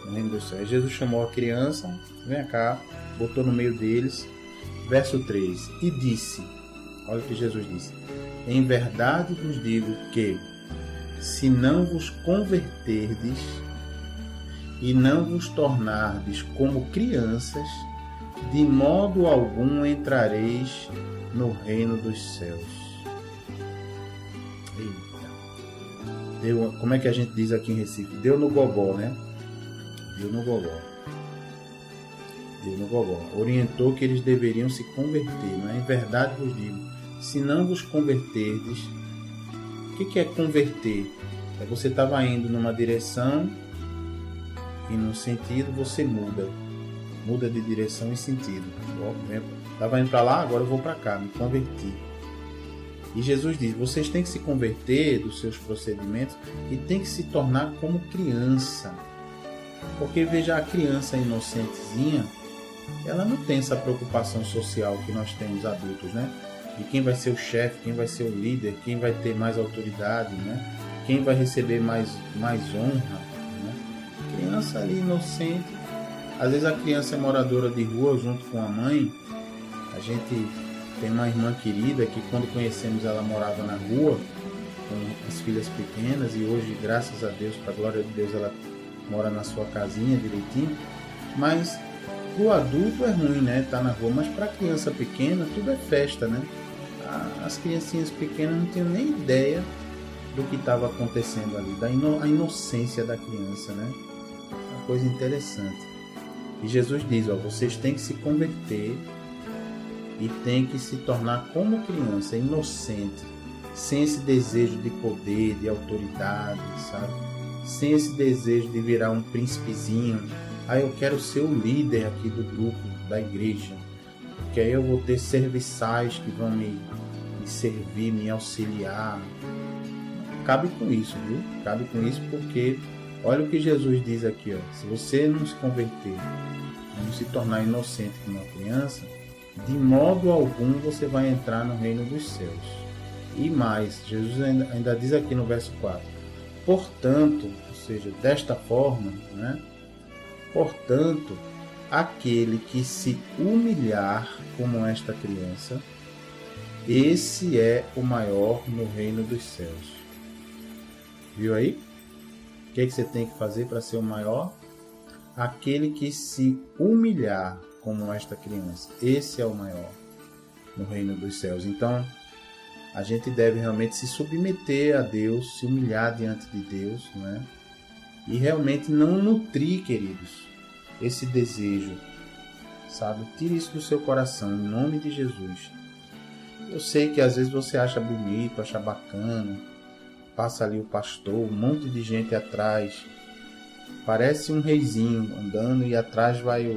no reino dos céus? Jesus chamou a criança, vem cá, botou no meio deles. Verso 3, e disse, olha o que Jesus disse: em verdade vos digo que, se não vos converterdes e não vos tornardes como crianças, de modo algum entrareis no reino dos céus. Eita. Como é que a gente diz aqui em Recife? Deu no gogó, né? Deu no gogó. Orientou que eles deveriam se converter, não é? Em verdade vos digo, se não vos converterdes. O que é converter? É você estava indo numa direção e num sentido você muda de direção e sentido. Estava indo para lá, agora eu vou para cá, me converti. E Jesus diz: vocês têm que se converter dos seus procedimentos e têm que se tornar como criança. Porque veja, a criança inocentezinha, ela não tem essa preocupação social que nós temos adultos, né? De quem vai ser o chefe, quem vai ser o líder, quem vai ter mais autoridade, né? Quem vai receber mais honra, né? Criança ali inocente. Às vezes a criança é moradora de rua junto com a mãe. A gente tem uma irmã querida que, quando conhecemos, ela morava na rua com as filhas pequenas, e hoje, graças a Deus, para a glória de Deus, ela mora na sua casinha direitinho. Mas para o adulto é ruim, né? Tá na rua. Mas para a criança pequena tudo é festa, né? As criancinhas pequenas não tinham nem ideia do que estava acontecendo ali, a inocência da criança, né? Uma coisa interessante. E Jesus diz: ó, vocês têm que se converter e têm que se tornar como criança, inocente, sem esse desejo de poder, de autoridade, sabe? Sem esse desejo de virar um príncipezinho. Eu quero ser o líder aqui do grupo, da igreja, porque aí eu vou ter serviçais que vão me servir, me auxiliar. Cabe com isso, viu? Cabe com isso, porque olha o que Jesus diz aqui, ó: se você não se converter, não se tornar inocente como uma criança, de modo algum você vai entrar no reino dos céus. E mais, Jesus ainda diz aqui no verso 4: portanto, ou seja, desta forma, né? Portanto, aquele que se humilhar como esta criança, esse é o maior no reino dos céus. Viu aí? O que você tem que fazer para ser o maior? Aquele que se humilhar como esta criança, esse é o maior no reino dos céus. Então, a gente deve realmente se submeter a Deus, se humilhar diante de Deus, né? E realmente não nutrir, queridos, esse desejo, sabe? Tire isso do seu coração, em nome de Jesus. Eu sei que às vezes você acha bonito, acha bacana, passa ali o pastor, um monte de gente atrás, parece um reizinho andando, e atrás vai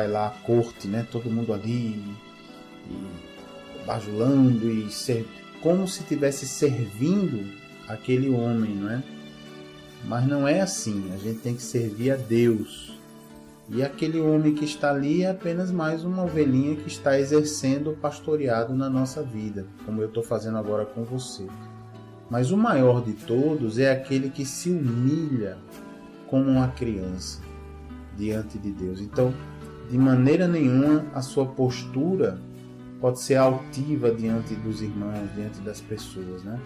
lá a corte, né? Todo mundo ali, e bajulando, e como se estivesse servindo aquele homem, não é? Mas não é assim. A gente tem que servir a Deus. E aquele homem que está ali é apenas mais uma ovelhinha que está exercendo o pastoreado na nossa vida, como eu estou fazendo agora com você. Mas o maior de todos é aquele que se humilha como uma criança diante de Deus. Então, de maneira nenhuma a sua postura pode ser altiva diante dos irmãos, diante das pessoas, né?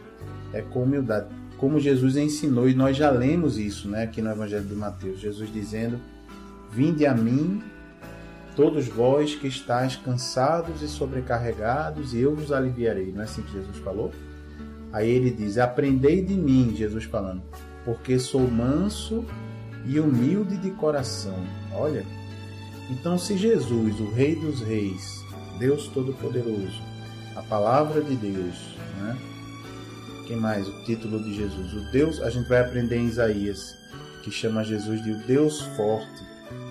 É com humildade, como Jesus ensinou, e nós já lemos isso, né, aqui no Evangelho de Mateus, Jesus dizendo: vinde a mim, todos vós que estáis cansados e sobrecarregados, e eu vos aliviarei. Não é assim que Jesus falou? Aí ele diz: aprendei de mim, Jesus falando, porque sou manso e humilde de coração. Olha, então se Jesus, o Rei dos Reis, Deus Todo-Poderoso, a palavra de Deus, né? Quem mais? O título de Jesus. O Deus, a gente vai aprender em Isaías, que chama Jesus de o Deus forte,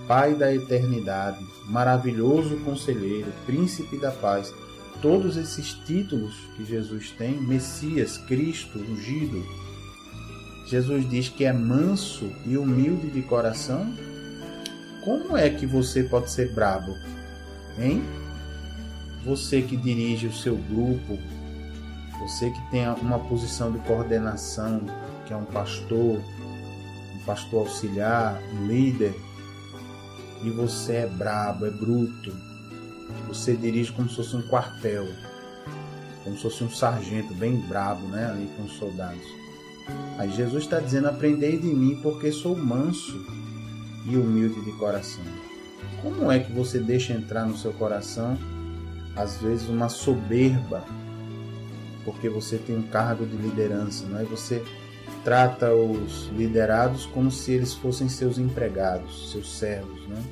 Pai da eternidade, maravilhoso conselheiro, príncipe da paz. Todos esses títulos que Jesus tem, Messias, Cristo, ungido. Jesus diz que é manso e humilde de coração. Como é que você pode ser brabo, hein? Você que dirige o seu grupo, você que tem uma posição de coordenação, que é um pastor auxiliar, um líder, e você é brabo, é bruto. Você dirige como se fosse um quartel, como se fosse um sargento bem brabo, né, ali com os soldados. Aí Jesus está dizendo: aprendei de mim, porque sou manso e humilde de coração. Como é que você deixa entrar no seu coração, às vezes, uma soberba, porque você tem um cargo de liderança, não é? Você trata os liderados como se eles fossem seus empregados, seus servos, né?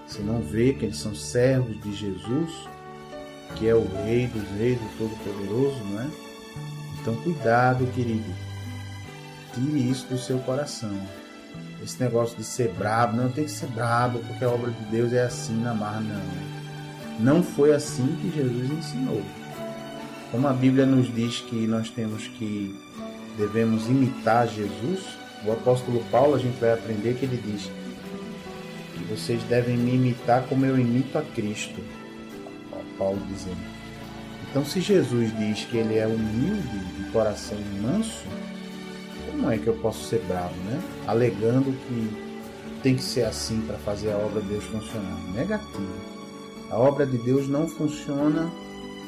Você não vê que eles são servos de Jesus, que é o Rei dos Reis, o Todo-Poderoso, não é? Então, cuidado, querido. Tire isso do seu coração. Esse negócio de ser brabo, não tem que ser brabo, porque a obra de Deus é assim na marra, não. Não foi assim que Jesus ensinou. Como a Bíblia nos diz que nós devemos imitar Jesus, o apóstolo Paulo, a gente vai aprender que ele diz que vocês devem me imitar como eu imito a Cristo. Paulo dizendo. Então, se Jesus diz que ele é humilde de coração e manso, como é que eu posso ser bravo, né? Alegando que tem que ser assim para fazer a obra de Deus funcionar. Negativo. A obra de Deus não funciona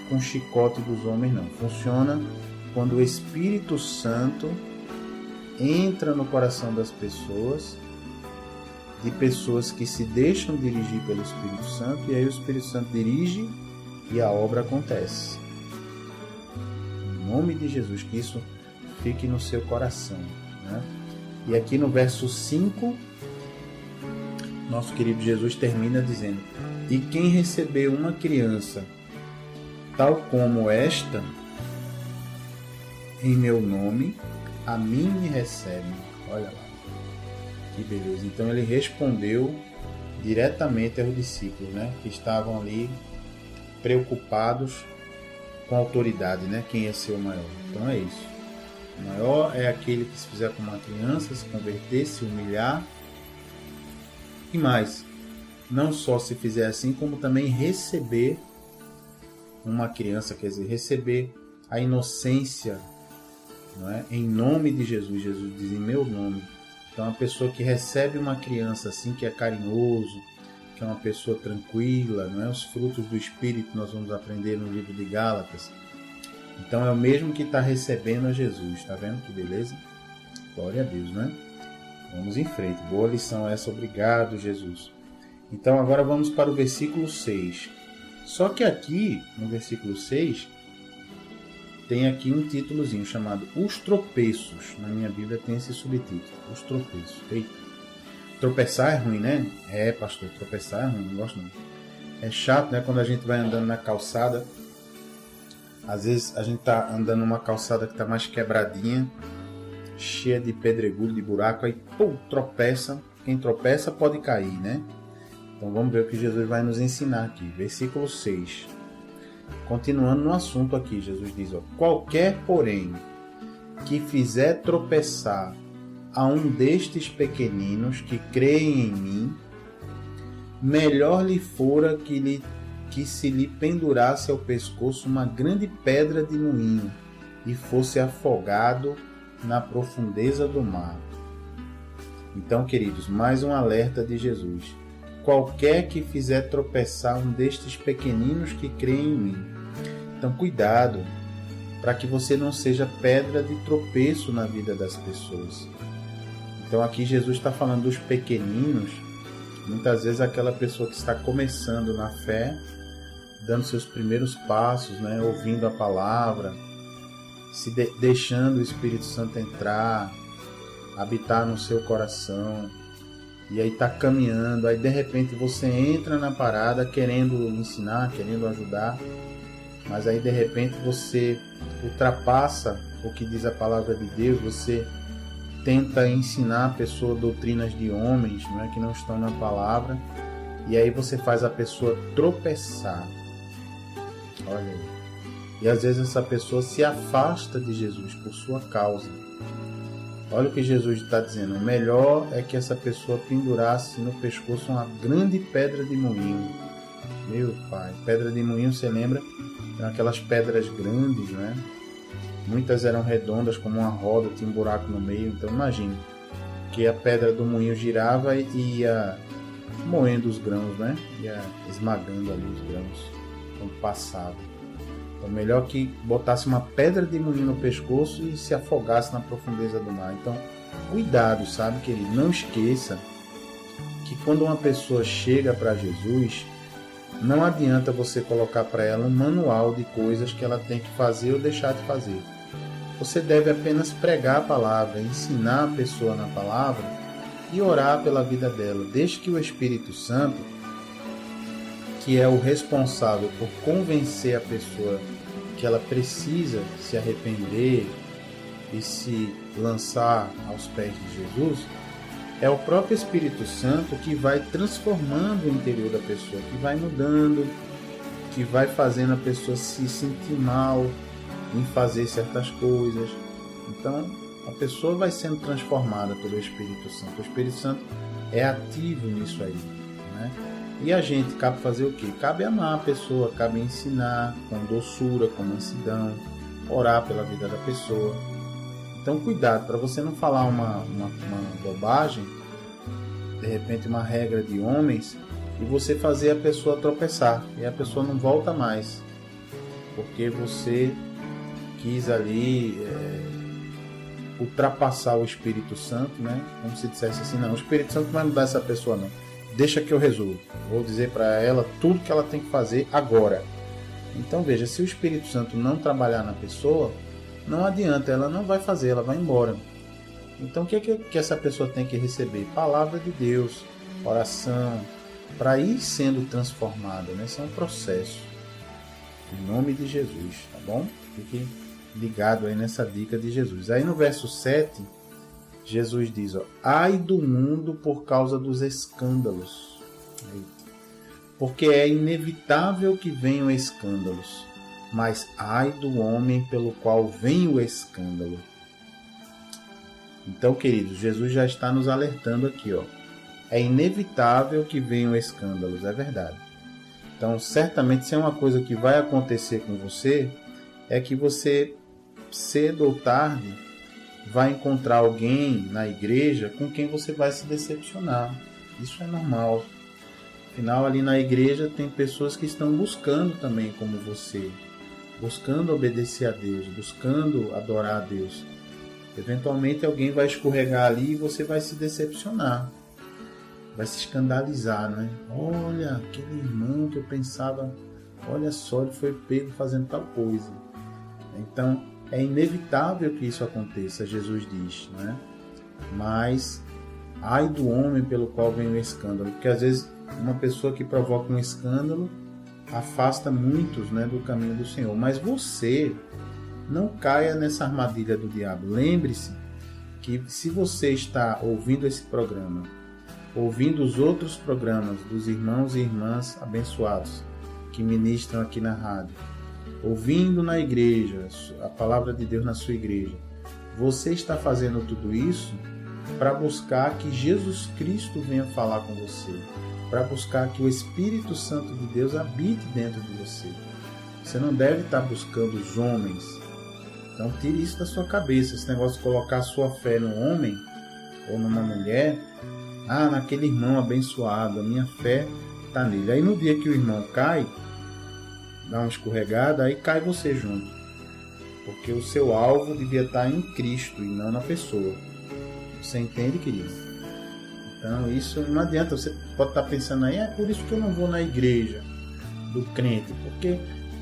com o chicote dos homens, não. Funciona quando o Espírito Santo entra no coração das pessoas, de pessoas que se deixam dirigir pelo Espírito Santo, e aí o Espírito Santo dirige e a obra acontece. Em nome de Jesus, que isso fique no seu coração, né? E aqui no verso 5, nosso querido Jesus termina dizendo: e quem recebeu uma criança tal como esta, em meu nome, a mim me recebe. Olha lá, que beleza. Então ele respondeu diretamente aos discípulos, né, que estavam ali preocupados com a autoridade, né, quem ia ser o maior. Então é isso. O maior é aquele que se fizer como uma criança, se converter, se humilhar. E mais, não só se fizer assim, como também receber uma criança, quer dizer, receber a inocência, não é? Em nome de Jesus. Jesus diz: em meu nome. Então, a pessoa que recebe uma criança assim, que é carinhoso, que é uma pessoa tranquila, não é? Os frutos do Espírito nós vamos aprender no livro de Gálatas. Então, é o mesmo que está recebendo a Jesus. Está vendo que beleza? Glória a Deus, né? Vamos em frente. Boa lição essa. Obrigado, Jesus. Então, agora vamos para o versículo 6. Só que aqui, no versículo 6, tem aqui um títulozinho chamado Os Tropeços. Na minha Bíblia tem esse subtítulo, Os Tropeços. Eita. Tropeçar é ruim, né? É, pastor, tropeçar é ruim, não gosto não. É chato, né? Quando a gente vai andando na calçada, às vezes a gente tá andando numa calçada que tá mais quebradinha, cheia de pedregulho, de buraco, aí, pum, tropeça. Quem tropeça pode cair, né? Então vamos ver o que Jesus vai nos ensinar aqui. Versículo 6. Continuando no assunto aqui, Jesus diz: ó, qualquer, porém, que fizer tropeçar a um destes pequeninos que creem em mim, melhor lhe fora que se lhe pendurasse ao pescoço uma grande pedra de moinho e fosse afogado na profundeza do mar. Então, queridos, mais um alerta de Jesus. Qualquer que fizer tropeçar um destes pequeninos que creem em mim. Então, cuidado, para que você não seja pedra de tropeço na vida das pessoas. Então, aqui Jesus está falando dos pequeninos, muitas vezes aquela pessoa que está começando na fé, dando seus primeiros passos, né, ouvindo a palavra, deixando o Espírito Santo entrar, habitar no seu coração, e aí está caminhando, aí de repente você entra na parada querendo ensinar, querendo ajudar, mas aí de repente você ultrapassa o que diz a palavra de Deus, você tenta ensinar a pessoa doutrinas de homens, não é, que não estão na palavra, e aí você faz a pessoa tropeçar. Olha aí. E às vezes essa pessoa se afasta de Jesus por sua causa. Olha o que Jesus está dizendo. O melhor é que essa pessoa pendurasse no pescoço uma grande pedra de moinho. Meu pai, pedra de moinho, você lembra? Eram aquelas pedras grandes, né? Muitas eram redondas como uma roda, tinha um buraco no meio. Então imagine que a pedra do moinho girava e ia moendo os grãos, né? Ia esmagando ali os grãos quando passava. Então melhor que botasse uma pedra de moinho no pescoço e se afogasse na profundeza do mar. Então cuidado, sabe, querido? Não esqueça que quando uma pessoa chega para Jesus, não adianta você colocar para ela um manual de coisas que ela tem que fazer ou deixar de fazer. Você deve apenas pregar a palavra, ensinar a pessoa na palavra e orar pela vida dela. Desde que o Espírito Santo, que é o responsável por convencer a pessoa que ela precisa se arrepender e se lançar aos pés de Jesus, é o próprio Espírito Santo que vai transformando o interior da pessoa, que vai mudando, que vai fazendo a pessoa se sentir mal em fazer certas coisas. Então, a pessoa vai sendo transformada pelo Espírito Santo. O Espírito Santo é ativo nisso aí, né? E a gente cabe fazer o quê? Cabe amar a pessoa, cabe ensinar com doçura, com mansidão, orar pela vida da pessoa. Então cuidado, para você não falar uma bobagem, de repente uma regra de homens, e você fazer a pessoa tropeçar, e a pessoa não volta mais, porque você quis ali ultrapassar o Espírito Santo, né? Como se dissesse assim, não, o Espírito Santo não vai mudar essa pessoa não, deixa que eu resolvo, vou dizer para ela tudo que ela tem que fazer agora. Então veja, se o Espírito Santo não trabalhar na pessoa, não adianta, ela não vai fazer, ela vai embora. Então o que essa pessoa tem que receber? Palavra de Deus, oração, para ir sendo transformada, né? Isso é um processo. Em nome de Jesus, tá bom? Fique ligado aí nessa dica de Jesus. Aí no verso 7, Jesus diz, ó, ai do mundo por causa dos escândalos. Porque é inevitável que venham escândalos, mas ai do homem pelo qual vem o escândalo. Então, queridos, Jesus já está nos alertando aqui, ó. É inevitável que venham escândalos, é verdade. Então, certamente, se é uma coisa que vai acontecer com você, é que você, cedo ou tarde, vai encontrar alguém na igreja com quem você vai se decepcionar. Isso é normal. Afinal, ali na igreja tem pessoas que estão buscando também como você, buscando obedecer a Deus, buscando adorar a Deus. Eventualmente alguém vai escorregar ali e você vai se decepcionar, vai se escandalizar, né? Olha, aquele irmão que eu pensava, olha só, ele foi pego fazendo tal coisa. Então, é inevitável que isso aconteça, Jesus diz, né? Mas, ai do homem pelo qual vem o escândalo, porque às vezes uma pessoa que provoca um escândalo afasta muitos, né, do caminho do Senhor. Mas você não caia nessa armadilha do diabo. Lembre-se que se você está ouvindo esse programa, ouvindo os outros programas dos irmãos e irmãs abençoados que ministram aqui na rádio, ouvindo na igreja a palavra de Deus na sua igreja, você está fazendo tudo isso para buscar que Jesus Cristo venha falar com você, para buscar que o Espírito Santo de Deus habite dentro de você. Você não deve estar buscando os homens. Então tire isso da sua cabeça, esse negócio de colocar a sua fé no homem ou numa mulher. Ah, naquele irmão abençoado, a minha fé está nele. Aí no dia que o irmão cai, dá uma escorregada, aí cai você junto. Porque o seu alvo devia estar em Cristo e não na pessoa. Você entende, querido? Então isso não adianta. Você pode estar pensando aí, é por isso que eu não vou na igreja do crente. Porque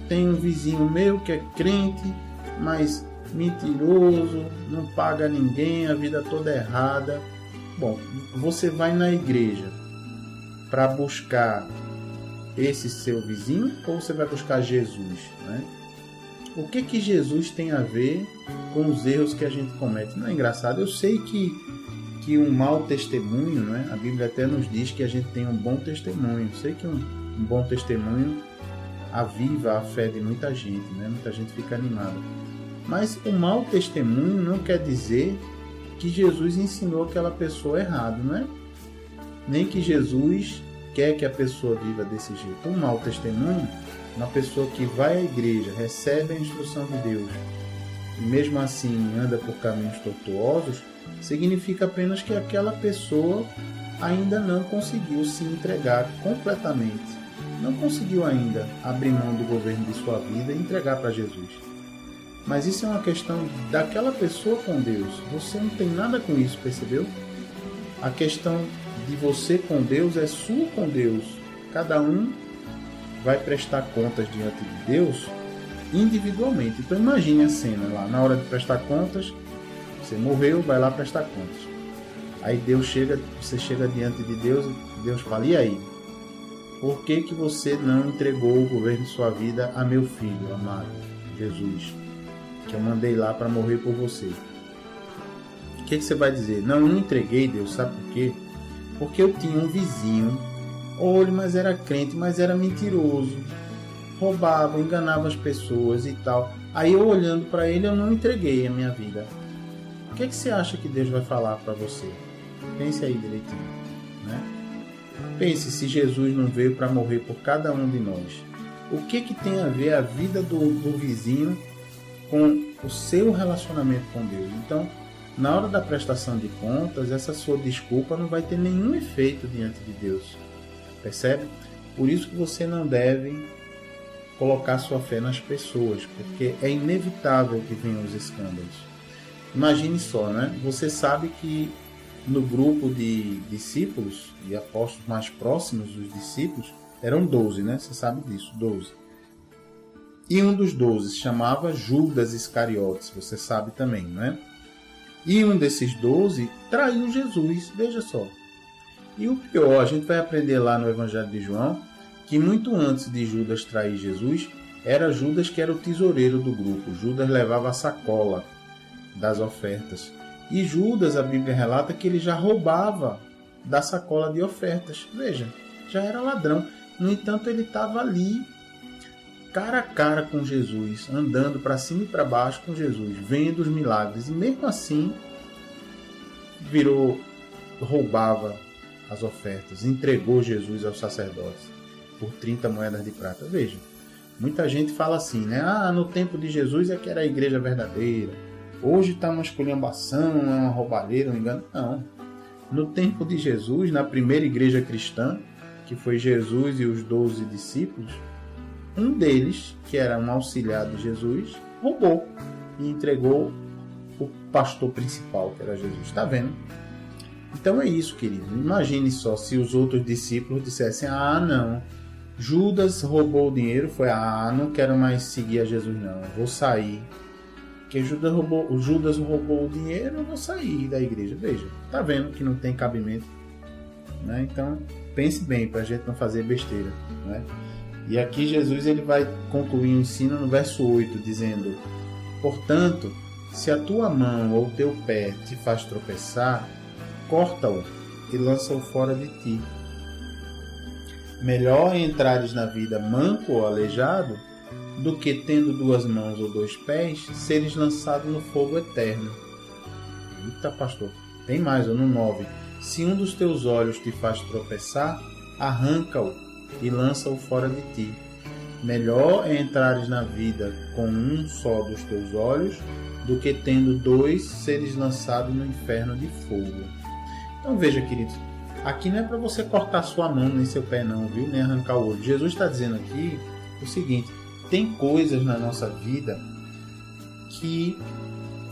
tem um vizinho meu que é crente, mas mentiroso, não paga ninguém, a vida toda errada. Bom, você vai na igreja para buscar esse seu vizinho ou você vai buscar Jesus, né? O que Jesus tem a ver com os erros que a gente comete? Não é engraçado? Eu sei que um mau testemunho, né? A Bíblia até nos diz que a gente tem um bom testemunho. Eu sei que um bom testemunho aviva a fé de muita gente, né? Muita gente fica animada. Mas o mau testemunho não quer dizer que Jesus ensinou aquela pessoa errado, né? Nem que Jesus quer que a pessoa viva desse jeito. Um mau testemunho, uma pessoa que vai à igreja, recebe a instrução de Deus e mesmo assim anda por caminhos tortuosos, significa apenas que aquela pessoa ainda não conseguiu se entregar completamente. Não conseguiu ainda abrir mão do governo de sua vida e entregar para Jesus. Mas isso é uma questão daquela pessoa com Deus. Você não tem nada com isso, percebeu? A questão de você com Deus é sua com Deus. Cada um vai prestar contas diante de Deus individualmente. Então imagine a cena lá, na hora de prestar contas, você morreu, vai lá prestar contas. Aí você chega diante de Deus e Deus fala, e aí? Por que você não entregou o governo de sua vida a meu filho amado, Jesus, que eu mandei lá para morrer por você? O que você vai dizer? Não, eu não entreguei, Deus, sabe por quê? Porque eu tinha um vizinho, olha, mas era crente, mas era mentiroso, roubava, enganava as pessoas e tal. Aí eu olhando para ele, eu não entreguei a minha vida. O que você acha que Deus vai falar para você? Pense aí direitinho, né? Pense se Jesus não veio para morrer por cada um de nós. O que tem a ver a vida do vizinho com o seu relacionamento com Deus? Então, na hora da prestação de contas, essa sua desculpa não vai ter nenhum efeito diante de Deus. Percebe? Por isso que você não deve colocar sua fé nas pessoas, porque é inevitável que venham os escândalos. Imagine só, né? Você sabe que no grupo de discípulos e apóstolos mais próximos dos discípulos eram 12, né? Você sabe disso, 12. E um dos 12 se chamava Judas Iscariotes, você sabe também, né? E um desses 12 traiu Jesus, veja só. E o pior, a gente vai aprender lá no Evangelho de João, que muito antes de Judas trair Jesus, era Judas que era o tesoureiro do grupo. Judas levava a sacola das ofertas. E Judas, a Bíblia relata que ele já roubava da sacola de ofertas. Veja, já era ladrão. No entanto, ele estava ali, cara a cara com Jesus, andando para cima e para baixo com Jesus, vendo os milagres. E mesmo assim, roubava as ofertas, entregou Jesus aos sacerdotes por 30 moedas de prata. Veja, muita gente fala assim, né? No tempo de Jesus é que era a igreja verdadeira. Hoje está uma esculhambação, é uma roubalheira, um engano. Não. No tempo de Jesus, na primeira igreja cristã, que foi Jesus e os 12 discípulos, um deles, que era um auxiliar de Jesus, roubou e entregou o pastor principal, que era Jesus. Está vendo? Então é isso, querido. Imagine só se os outros discípulos dissessem, não, Judas roubou o dinheiro, não quero mais seguir a Jesus não, vou sair. Porque Judas roubou o dinheiro, eu vou sair da igreja. Veja, tá vendo que não tem cabimento, né? Então, pense bem, para a gente não fazer besteira, né? E aqui Jesus ele vai concluir o ensino no verso 8, dizendo, portanto, se a tua mão ou teu pé te faz tropeçar, corta-o e lança-o fora de ti. Melhor entrares na vida manco ou aleijado, do que tendo 2 mãos ou 2 pés, seres lançado no fogo eterno. Eita, pastor, tem mais, no 9. Se um dos teus olhos te faz tropeçar, arranca-o e lança-o fora de ti. Melhor é entrares na vida com um só dos teus olhos, do que tendo 2 seres lançados no inferno de fogo. Então veja, queridos, aqui não é para você cortar sua mão nem seu pé não, viu? Nem arrancar o olho. Jesus está dizendo aqui o seguinte, tem coisas na nossa vida que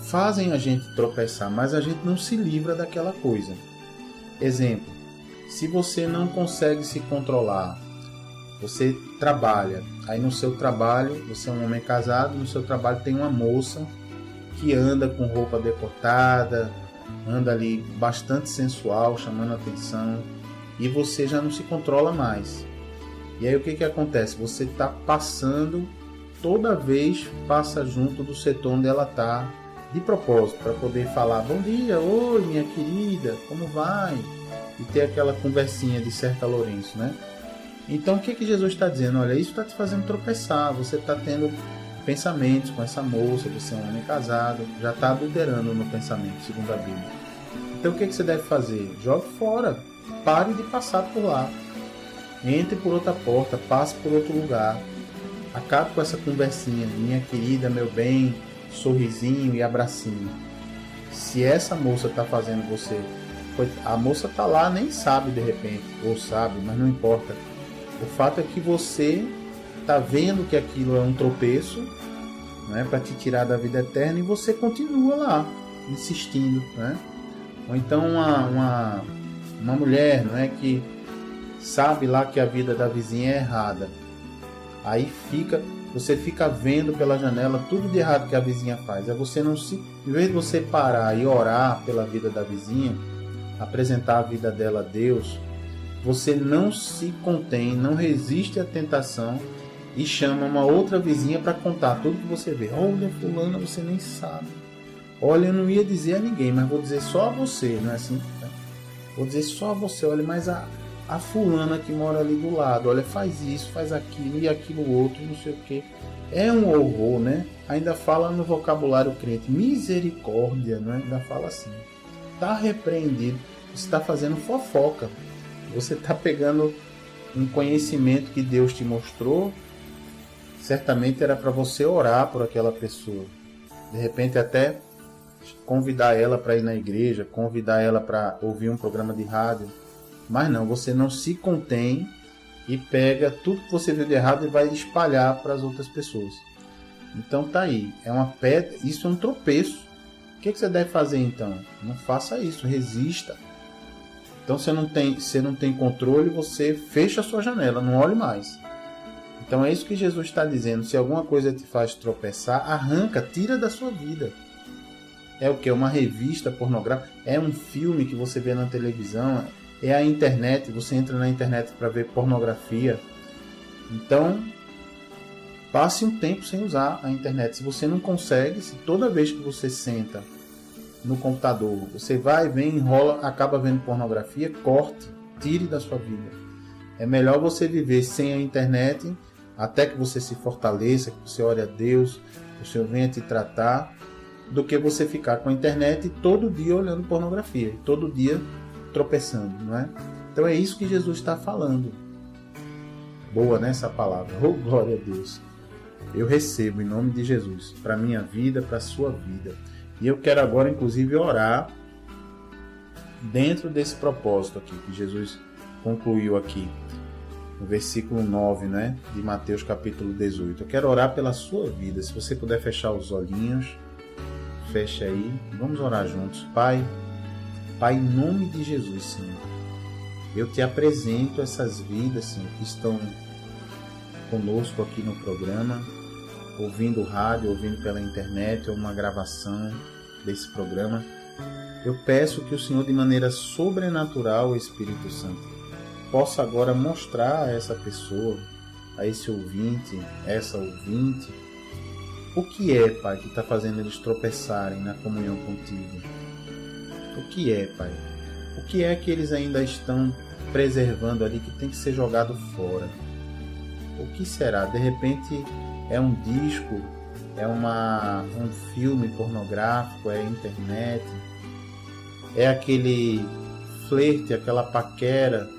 fazem a gente tropeçar, mas a gente não se livra daquela coisa. Exemplo, se você não consegue se controlar, você trabalha, aí no seu trabalho, você é um homem casado, no seu trabalho tem uma moça que anda com roupa decotada, anda ali bastante sensual, chamando a atenção, e você já não se controla mais. E aí o que acontece? Você está passando toda vez passa junto do setor onde ela está, de propósito, para poder falar: bom dia, oi minha querida, como vai? E ter aquela conversinha de certa Lourenço, né? Então o que Jesus está dizendo? Olha, isso está te fazendo tropeçar, você está tendo pensamentos com essa moça, você é um homem casado, já está adulterando no pensamento, segundo a Bíblia. Então o que você deve fazer? Jogue fora, pare de passar por lá, entre por outra porta, passe por outro lugar, acabe com essa conversinha, minha querida, meu bem, sorrisinho e abracinho. Se essa moça está fazendo você, a moça está lá, nem sabe de repente, ou sabe, mas não importa. O fato é que você está vendo que aquilo é um tropeço, né, para te tirar da vida eterna, e você continua lá, insistindo, né? Ou então uma mulher, não é, que sabe lá que a vida da vizinha é errada. Aí você fica vendo pela janela tudo de errado que a vizinha faz. Em vez de você parar e orar pela vida da vizinha, apresentar a vida dela a Deus, você não se contém, não resiste à tentação e chama uma outra vizinha para contar tudo que você vê. Olha, fulana, você nem sabe. Olha, eu não ia dizer a ninguém, mas vou dizer só a você, não é assim? Vou dizer só a você. Olha, mas a fulana que mora ali do lado, olha, faz isso, faz aquilo e aquilo outro, não sei o que. É um horror, né? Ainda fala no vocabulário crente, misericórdia, né? Ainda fala assim. Está repreendido. Você está fazendo fofoca. Você está pegando um conhecimento que Deus te mostrou. Certamente era para você orar por aquela pessoa. De repente até convidar ela para ir na igreja, convidar ela para ouvir um programa de rádio. Mas não, você não se contém e pega tudo que você viu de errado e vai espalhar para as outras pessoas. Então tá aí, é uma pedra, isso é um tropeço. O que você deve fazer então? Não faça isso, resista. Então você não tem controle, você fecha a sua janela, não olhe mais. Então é isso que Jesus está dizendo. Se alguma coisa te faz tropeçar, arranca, tira da sua vida. É o que? Uma revista pornográfica? É um filme que você vê na televisão? É a internet, você entra na internet para ver pornografia. Então, passe um tempo sem usar a internet. Se você não consegue, se toda vez que você senta no computador, você vai, vem, enrola, acaba vendo pornografia, corte, tire da sua vida. É melhor você viver sem a internet até que você se fortaleça, que você ore a Deus, que o Senhor venha te tratar, do que você ficar com a internet todo dia olhando pornografia, todo dia tropeçando, não é? Então é isso que Jesus está falando. Boa, né, essa palavra? Oh, glória a Deus. Eu recebo em nome de Jesus, para a minha vida, para a sua vida. E eu quero agora, inclusive, orar dentro desse propósito aqui, que Jesus concluiu aqui, no versículo 9, né, de Mateus capítulo 18. Eu quero orar pela sua vida. Se você puder fechar os olhinhos, feche aí. Vamos orar juntos. Pai, em nome de Jesus, Senhor, eu te apresento essas vidas, Senhor, que estão conosco aqui no programa, ouvindo rádio, ouvindo pela internet ou uma gravação desse programa. Eu peço que o Senhor, de maneira sobrenatural, Espírito Santo, possa agora mostrar a essa pessoa, a esse ouvinte, essa ouvinte, o que é, Pai, que está fazendo eles tropeçarem na comunhão contigo. O que é, Pai? O que é que eles ainda estão preservando ali que tem que ser jogado fora? O que será? De repente é um disco, é um filme pornográfico, é a internet, é aquele flerte, aquela paquera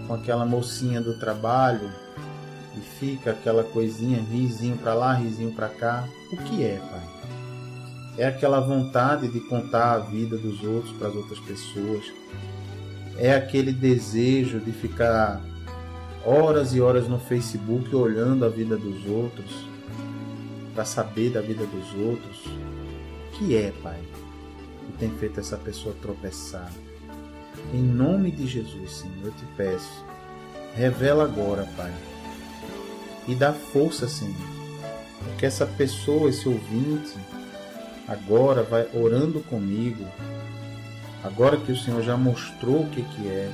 com aquela mocinha do trabalho e fica aquela coisinha, risinho para lá, risinho para cá. O que é, Pai? É aquela vontade de contar a vida dos outros para as outras pessoas. É aquele desejo de ficar horas e horas no Facebook olhando a vida dos outros, para saber da vida dos outros. O que é, Pai, que tem feito essa pessoa tropeçar? Em nome de Jesus, Senhor, eu te peço, revela agora, Pai, e dá força, Senhor, porque essa pessoa, esse ouvinte, agora vai orando comigo, agora que o Senhor já mostrou o que é,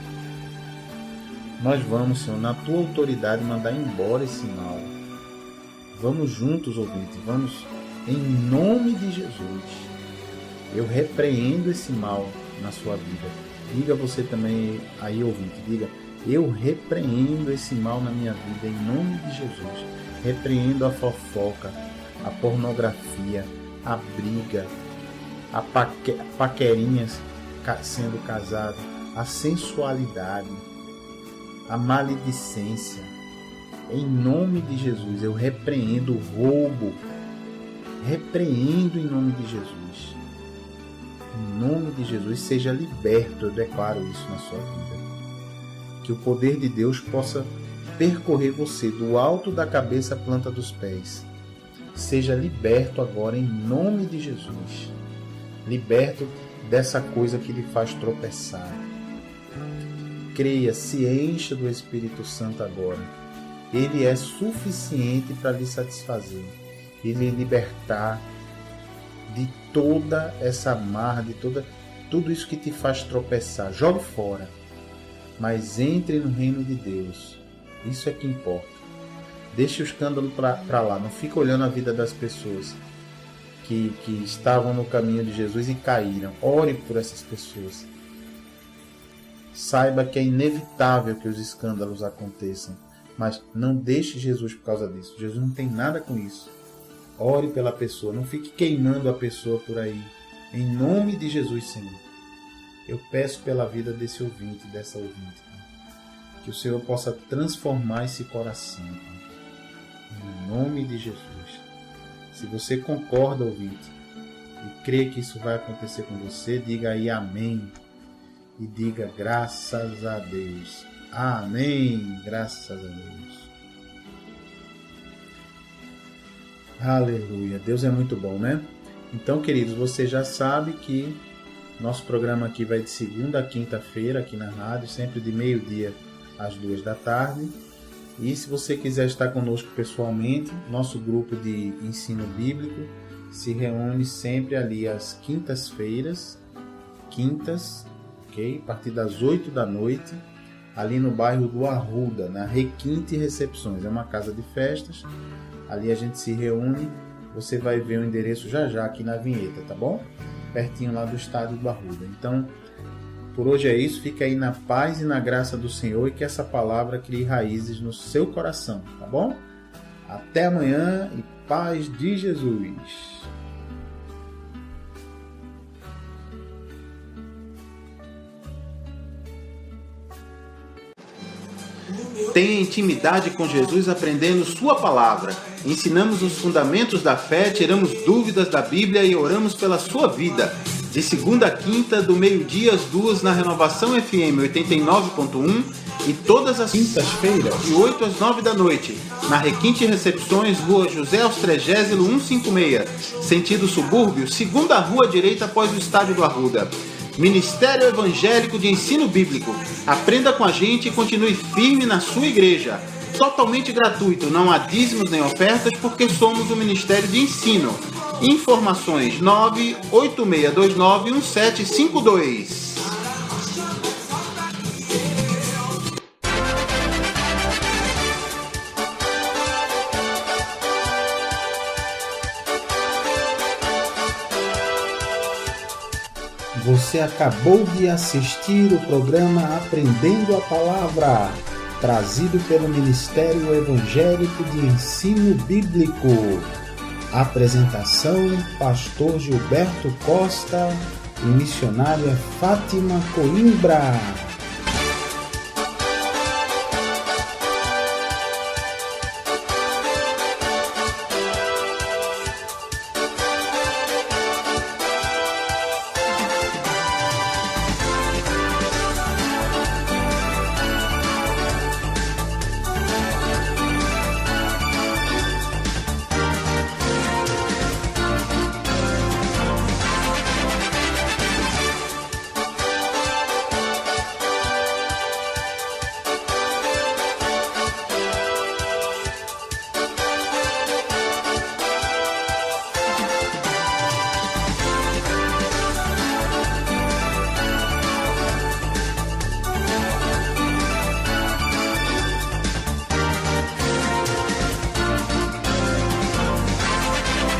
nós vamos, Senhor, na tua autoridade, mandar embora esse mal. Vamos juntos, ouvinte. Vamos, em nome de Jesus. Eu repreendo esse mal na sua vida. Diga você também aí, ouvinte. Diga, eu repreendo esse mal na minha vida em nome de Jesus. Repreendo a fofoca, a pornografia, a briga, a paquerinhas sendo casado, a sensualidade, a maledicência. Em nome de Jesus, eu repreendo o roubo. Repreendo em nome de Jesus. Em nome de Jesus, seja liberto. Eu declaro isso na sua vida. Que o poder de Deus possa percorrer você do alto da cabeça à planta dos pés. Seja liberto agora em nome de Jesus. Liberto dessa coisa que lhe faz tropeçar. Creia, se encha do Espírito Santo agora. Ele é suficiente para lhe satisfazer e lhe libertar de toda essa amarra, de tudo isso que te faz tropeçar. Jogue fora, mas entre no reino de Deus. Isso é que importa. Deixe o escândalo para lá. Não fique olhando a vida das pessoas que estavam no caminho de Jesus e caíram. Ore por essas pessoas. Saiba que é inevitável que os escândalos aconteçam. Mas não deixe Jesus por causa disso. Jesus não tem nada com isso. Ore pela pessoa. Não fique queimando a pessoa por aí. Em nome de Jesus, Senhor. Eu peço pela vida desse ouvinte, dessa ouvinte. Que o Senhor possa transformar esse coração. Em nome de Jesus. Se você concorda, ouvinte, e crê que isso vai acontecer com você, diga aí amém. E diga graças a Deus. Amém. Graças a Deus. Aleluia. Deus é muito bom, né? Então, queridos, você já sabe que nosso programa aqui vai de segunda a quinta-feira aqui na rádio, sempre de meio-dia às 2h. E se você quiser estar conosco pessoalmente, nosso grupo de ensino bíblico se reúne sempre ali às quintas-feiras, ok? A partir das 8h, ali no bairro do Arruda, na Requinte Recepções. É uma casa de festas. Ali a gente se reúne. Você vai ver o endereço já aqui na vinheta, tá bom? Pertinho lá do estádio do Arruda. Então, por hoje é isso. Fica aí na paz e na graça do Senhor e que essa palavra crie raízes no seu coração, tá bom? Até amanhã e paz de Jesus. Tenha intimidade com Jesus aprendendo sua palavra. Ensinamos os fundamentos da fé, tiramos dúvidas da Bíblia e oramos pela sua vida. De segunda a quinta, do meio-dia às 2h na Renovação FM 89.1 e todas as quintas-feiras, de 8 às 9h, na Requinte Recepções, Rua José Austrégésilo 156, sentido subúrbio, segunda rua direita após o estádio do Arruda. Ministério Evangélico de Ensino Bíblico. Aprenda com a gente e continue firme na sua igreja. Totalmente gratuito, não há dízimos nem ofertas porque somos um ministério de ensino. Informações 986291752. Você acabou de assistir o programa Aprendendo a Palavra, trazido pelo Ministério Evangélico de Ensino Bíblico. Apresentação: Pastor Gilberto Costa e missionária Fátima Coimbra.